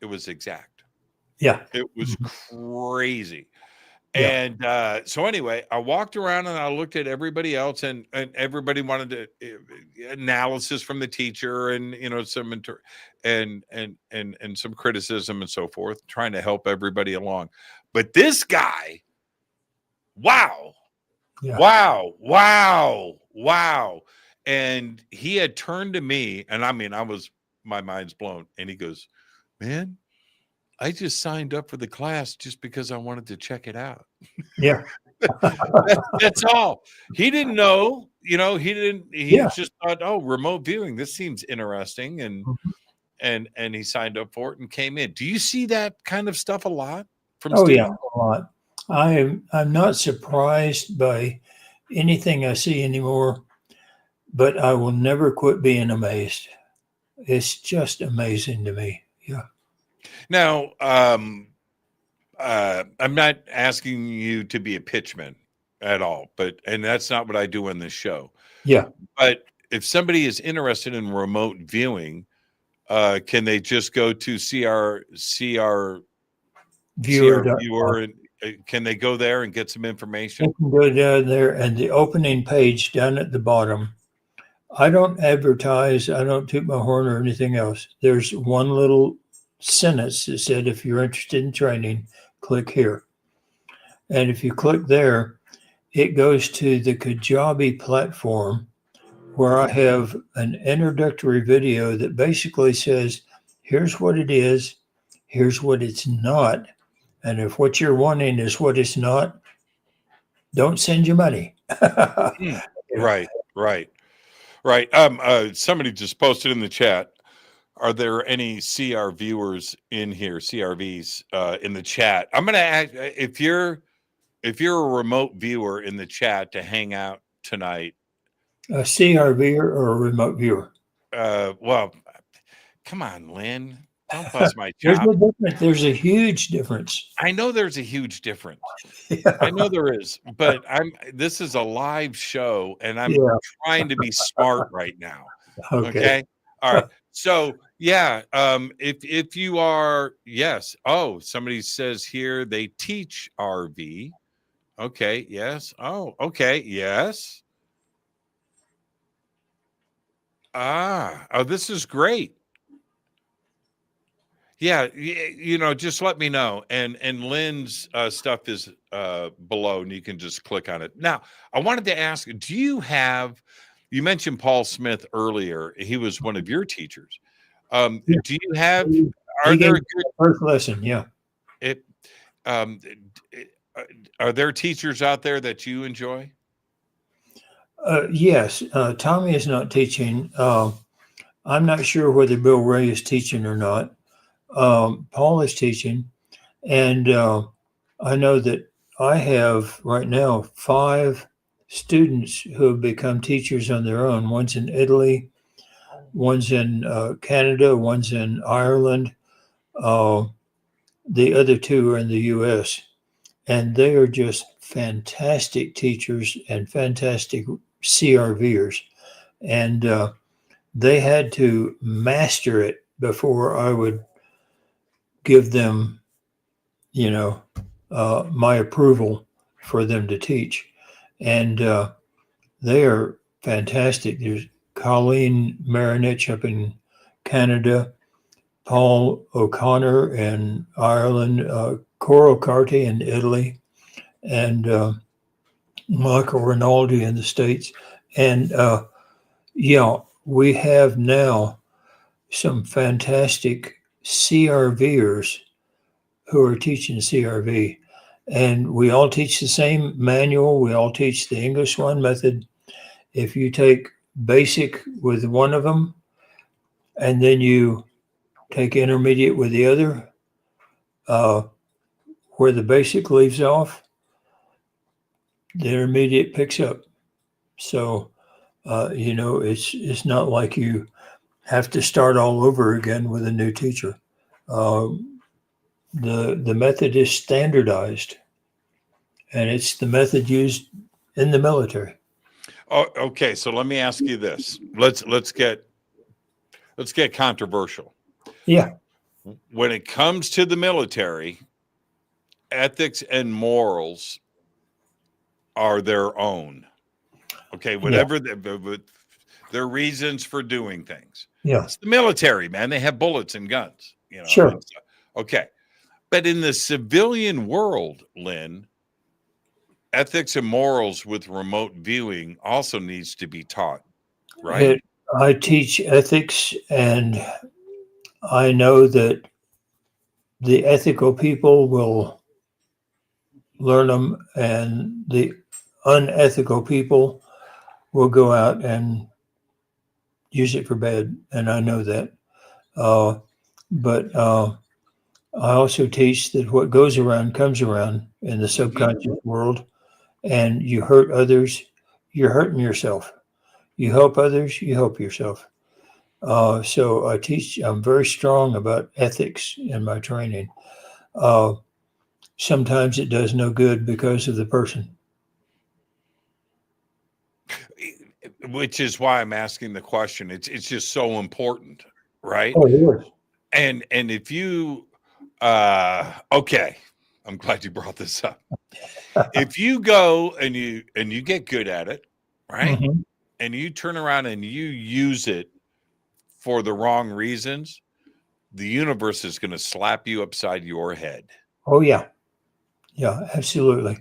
It was exact. Yeah. It was crazy. And so anyway, I walked around, and I looked at everybody else, and everybody wanted to analysis from the teacher, and some and some criticism and so forth, trying to help everybody along. But this guy, wow, and he had turned to me, and I mean, my mind's blown, and he goes, "Man, I just signed up for the class just because I wanted to check it out." Yeah. That's all. He didn't know, he just thought, oh, remote viewing, this seems interesting. And he signed up for it and came in. Do you see that kind of stuff a lot from students? Yeah, a lot. I'm not surprised by anything I see anymore, but I will never quit being amazed. It's just amazing to me. Yeah. Now, I'm not asking you to be a pitchman at all, and that's not what I do in this show. Yeah. But if somebody is interested in remote viewing, can they just go to CR viewer, and can they go there and get some information? You can go down there, and the opening page down at the bottom. I don't advertise. I don't toot my horn or anything else. There's one little sentence that said, if you're interested in training, click here. And if you click there, it goes to the Kajabi platform, where I have an introductory video that basically says, here's what it is, here's what it's not. And if what you're wanting is what it's not, don't send your money. Right. Somebody just posted in the chat, are there any CR viewers in here, CRVs in the chat? I'm going to ask, if you're a remote viewer in the chat, to hang out tonight. A CR viewer or a remote viewer? Well, come on, Lyn. Don't bust my There's job. no difference. There's a huge difference. I know there's a huge difference. Yeah. I know there is, but this is a live show, and I'm trying to be smart right now. Okay. All right. So if you are, yes. Oh, somebody says here they teach RV. Okay. Yes. Oh, okay. Yes. Oh, this is great. Yeah, just let me know. And Lyn's stuff is below, and you can just click on it. Now, I wanted to ask, you mentioned Paul Smith earlier. He was one of your teachers. Do you have, are there first lesson? Yeah. Are there teachers out there that you enjoy? Yes. Tommy is not teaching. I'm not sure whether Bill Ray is teaching or not. Paul is teaching, and I know that I have right now 5 students who have become teachers on their own. One's in Italy, one's in Canada, one's in Ireland. The other 2 are in the U.S., and they are just fantastic teachers and fantastic CRVers, and they had to master it before I would give them, my approval for them to teach. And they are fantastic. There's Colleen Marinich up in Canada, Paul O'Connor in Ireland, Coro Carti in Italy, and Michael Rinaldi in the States. And we have now some fantastic CRVers who are teaching CRV. And we all teach the same manual. We all teach the English one method. If you take basic with one of them, and then you take intermediate with the other, where the basic leaves off, the intermediate picks up. So, it's not like you have to start all over again with a new teacher. The method is standardized, and it's the method used in the military. Oh, okay. So let me ask you this. Let's get controversial. Yeah. When it comes to the military, ethics and morals are their own. Okay, whatever their reasons for doing things. Yeah. It's the military, man. They have bullets and guns. Sure. Okay. But in the civilian world, Lyn, ethics and morals with remote viewing also needs to be taught, right? I teach ethics, and I know that the ethical people will learn them, and the unethical people will go out and use it for bad, and I know that. But I also teach that what goes around comes around in the subconscious world, and you hurt others, you're hurting yourself. You help others, you help yourself. So I'm very strong about ethics in my training. Sometimes it does no good because of the person. Which is why I'm asking the question. It's just so important, right? Oh, yes. And if you okay, I'm glad you brought this up. If you go and you get good at it, right? Mm-hmm. And you turn around and you use it for the wrong reasons, the universe is going to slap you upside your head. Oh, yeah. Yeah, absolutely.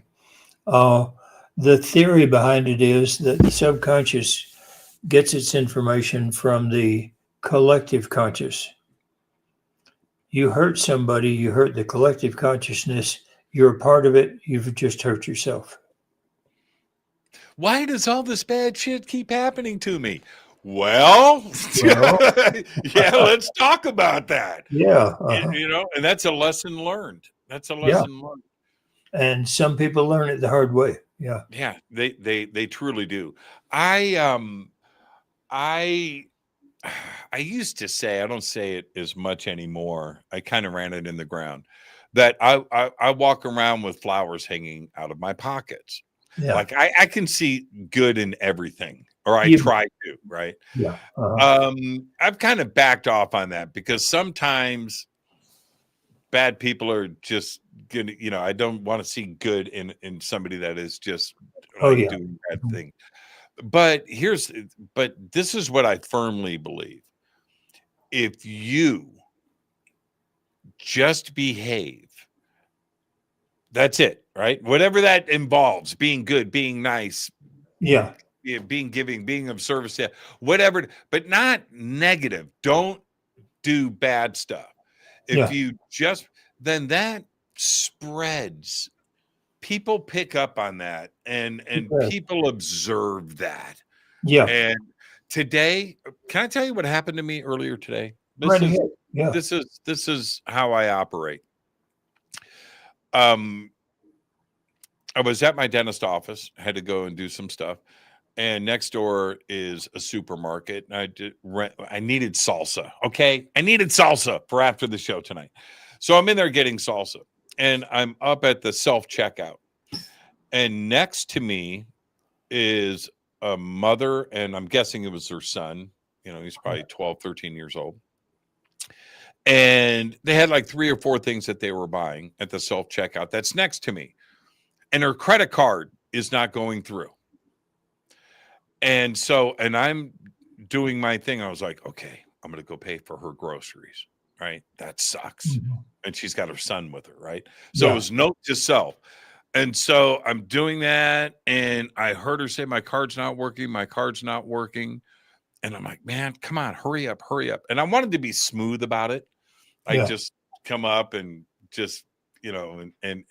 The theory behind it is that the subconscious gets its information from the collective conscious. You hurt somebody, you hurt the collective consciousness, you're a part of it, you've just hurt yourself. Why does all this bad shit keep happening to me? Well, yeah, let's talk about that. Yeah. And that's a lesson learned. That's a lesson learned. And some people learn it the hard way. Yeah. Yeah, they truly do. I used to say, I don't say it as much anymore. I kind of ran it in the ground that I walk around with flowers hanging out of my pockets. Yeah. Like I can see good in everything, or I try to, right? Yeah. I've kind of backed off on that because sometimes bad people are just gonna, I don't want to see good in somebody that is just doing bad thing. But this is what I firmly believe. If you just behave, that's it, right? Whatever that involves, being good, being nice, being giving, being of service, whatever, but not negative. Don't do bad stuff. If you just, then that spreads. People pick up on that, and people observe that. Yeah. And today, can I tell you what happened to me earlier today? This is how I operate. I was at my dentist office, had to go and do some stuff, and next door is a supermarket. And I needed salsa. Okay, I needed salsa for after the show tonight, so I'm in there getting salsa, and I'm up at the self checkout, and next to me is a mother, and I'm guessing it was her son. You know, he's probably 12, 13 years old. And they had like 3 or 4 things that they were buying at the self-checkout that's next to me. And her credit card is not going through. And so, and I'm doing my thing. I was like, okay, I'm going to go pay for her groceries. Right. That sucks. And she's got her son with her. Right. So it was note to self. And so I'm doing that. And I heard her say, my card's not working. My card's not working. And I'm like, man, come on, hurry up, hurry up. And I wanted to be smooth about it. I just come up and just, you know, and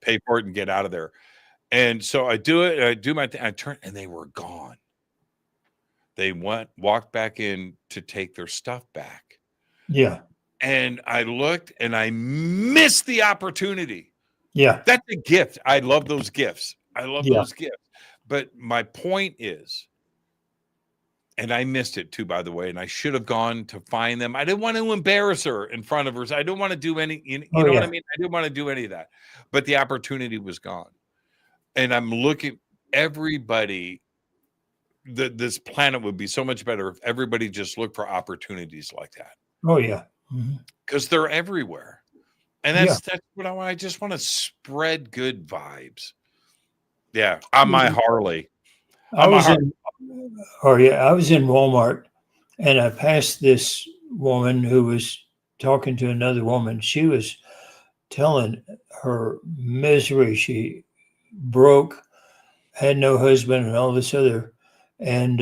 pay for it and get out of there. And so I do it. I do my thing. I turn and they were gone. They walked back in to take their stuff back. Yeah. And I looked and I missed the opportunity. Yeah. That's a gift. I love those gifts. I love those gifts. But my point is, and I missed it too, by the way, and I should have gone to find them. I didn't want to embarrass her in front of her. I didn't want to do any, you know what I mean? I didn't want to do any of that. But the opportunity was gone. And I'm looking, everybody, this planet would be so much better if everybody just looked for opportunities like that. Oh, yeah. Because they're everywhere. And that's what I just want to spread good vibes. Yeah. On my Harley. I was in Walmart and I passed this woman who was talking to another woman. She was telling her misery. She broke, had no husband and all this other. And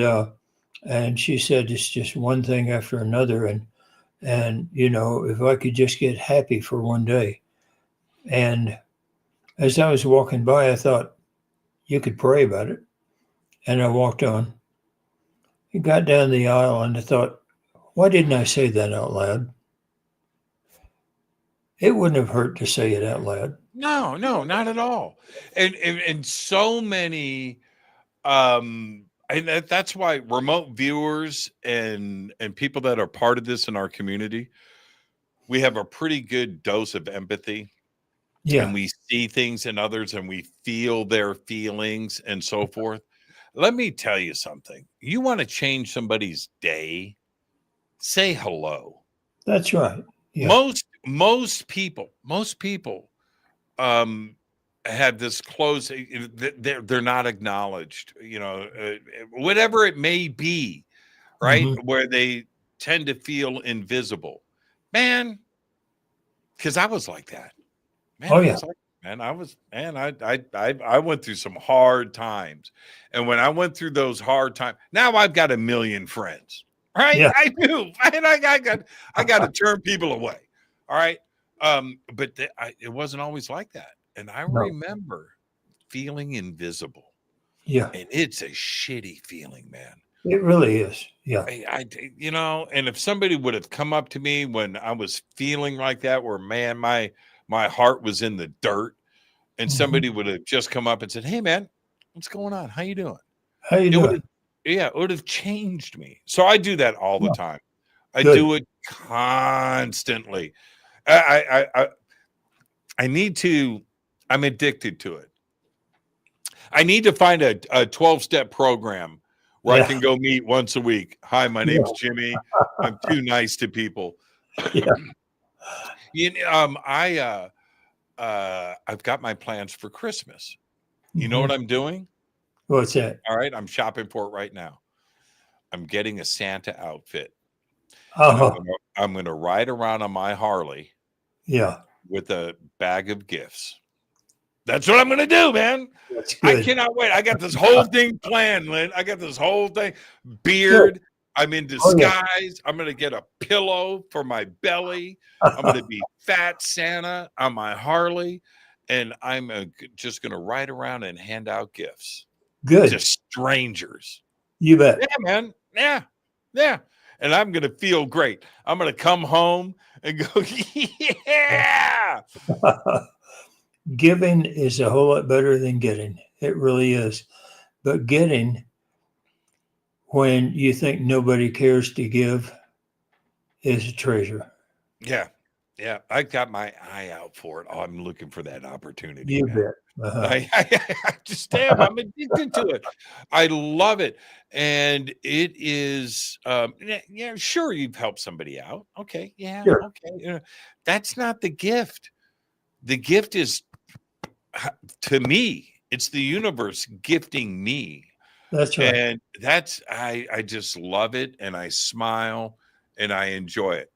she said, it's just one thing after another. And, you know, if I could just get happy for one day. And as I was walking by, I thought, you could pray about it. And I walked on. I got down the aisle and I thought, why didn't I say that out loud? It wouldn't have hurt to say it out loud. No, not at all. And so many, and that's why remote viewers and people that are part of this in our community, we have a pretty good dose of empathy. Yeah. And we see things in others and we feel their feelings and so forth. Let me tell you something. You want to change somebody's day, say hello. That's right. Yeah. Most people have this close, they're not acknowledged, you know, whatever it may be, right? Where they tend to feel invisible, man. Because I was like that, man. I went through some hard times, and when I went through those hard times, now I've got a million friends, right? Yeah. I do, and I got to turn people away, all right. But it wasn't always like that. And I remember feeling invisible. Yeah. And it's a shitty feeling, man. It really is. Yeah. You know, and if somebody would have come up to me when I was feeling like that, where, man, my heart was in the dirt, and somebody would have just come up and said, hey, man, what's going on? How you doing? How you doing? It would have changed me. So I do that all the time. I do it constantly. I need to, I'm addicted to it. I need to find a 12-step program where I can go meet once a week. Hi, my name's Jimmy. I'm too nice to people. You know, I've got my plans for Christmas. You know what I'm doing? What's that? All right. I'm shopping for it right now. I'm getting a Santa outfit. I'm going to ride around on my Harley. Yeah. With a bag of gifts. That's what I'm going to do, man. I cannot wait. I got this whole thing planned, Lyn. I got this whole thing. Beard. I'm in disguise. I'm going to get a pillow for my belly. I'm going to be Fat Santa on my Harley. And I'm just going to ride around and hand out gifts. Good. To strangers. You bet. Yeah, man. Yeah. And I'm going to feel great. I'm going to come home and go, yeah. Giving is a whole lot better than getting. It really is. But getting, when you think nobody cares to give, is a treasure. Yeah. Yeah, I got my eye out for it. Oh, I'm looking for that opportunity. You Man. bet. Uh-huh. I just am. I'm addicted to it. I love it. And it is, yeah, sure, you've helped somebody out. Okay. Yeah. Sure. Okay. That's not the gift. The gift is, to me, it's the universe gifting me. That's right. And I just love it. And I smile and I enjoy it.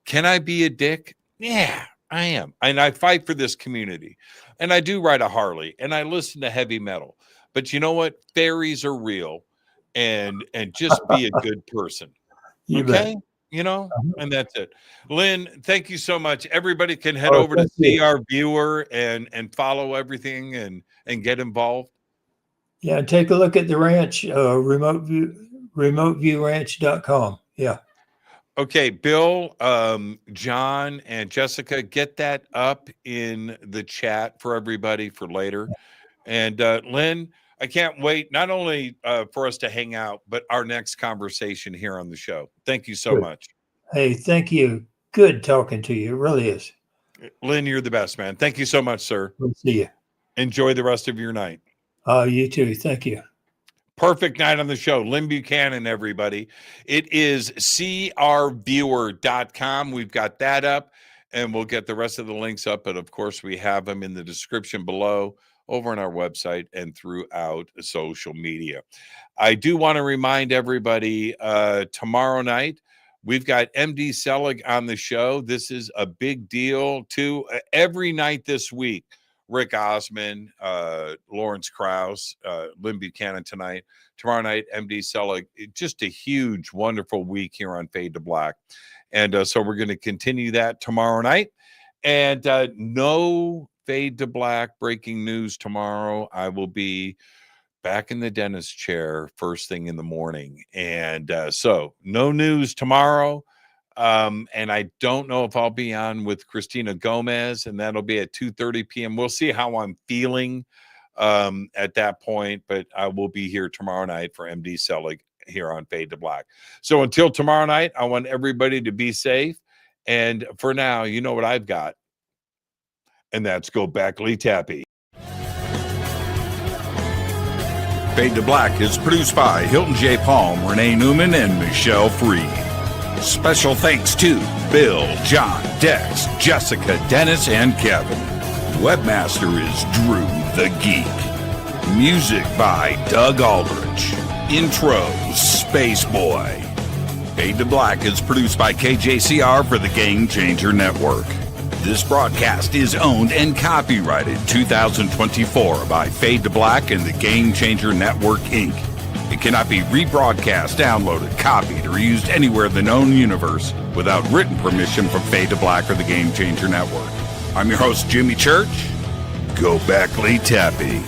Can I be a dick? Yeah, I am. And I fight for this community. And I do ride a Harley and I listen to heavy metal. But you know what? Fairies are real, and just be a good person. You Okay? bet. You know, Uh-huh. and that's it. Lyn, thank you so much. Everybody can head Oh, over to thank you. see our viewer and follow everything and get involved. Yeah, and take a look at the ranch, remoteviewranch.com. Yeah. Okay, Bill, John, and Jessica, get that up in the chat for everybody for later. And Lyn, I can't wait not only for us to hang out, but our next conversation here on the show. Thank you so Good. much. Hey, thank you. Good talking to you. It really is. Lyn, you're the best, man. Thank you so much, sir. We'll see you. Enjoy the rest of your night. You too. Thank you. Perfect night on the show. Lyn Buchanan, everybody. It is crviewer.com. We've got that up, and we'll get the rest of the links up. But, of course, we have them in the description below over on our website and throughout social media. I do want to remind everybody tomorrow night, we've got MD Selig on the show. This is a big deal, too. Every night this week, Rick Osman, Lawrence Krauss, Lyn Buchanan tonight. Tomorrow night, MD Selig. Just a huge, wonderful week here on Fade to Black. And so we're going to continue that tomorrow night. And no Fade to Black breaking news tomorrow. I will be back in the dentist chair first thing in the morning. And so no news tomorrow. And I don't know if I'll be on with Christina Gomez, and that'll be at 2:30 p.m. We'll see how I'm feeling at that point, but I will be here tomorrow night for MD Selig here on Fade to Black. So until tomorrow night, I want everybody to be safe. And for now, you know what I've got, and that's go back Lee Tappy. Fade to Black is produced by Hilton J. Palm, Renee Newman, and Michelle Freed. Special thanks to Bill, John, Dex, Jessica, Dennis, and Kevin. Webmaster is Drew the Geek. Music by Doug Aldrich. Intro, Space Boy. Fade to Black is produced by KJCR for the Game Changer Network. This broadcast is owned and copyrighted 2024 by Fade to Black and the Game Changer Network, Inc. It cannot be rebroadcast, downloaded, copied, or used anywhere in the known universe without written permission from Fade to Black or the Game Changer Network. I'm your host, Jimmy Church. Go back, Lee Tappy.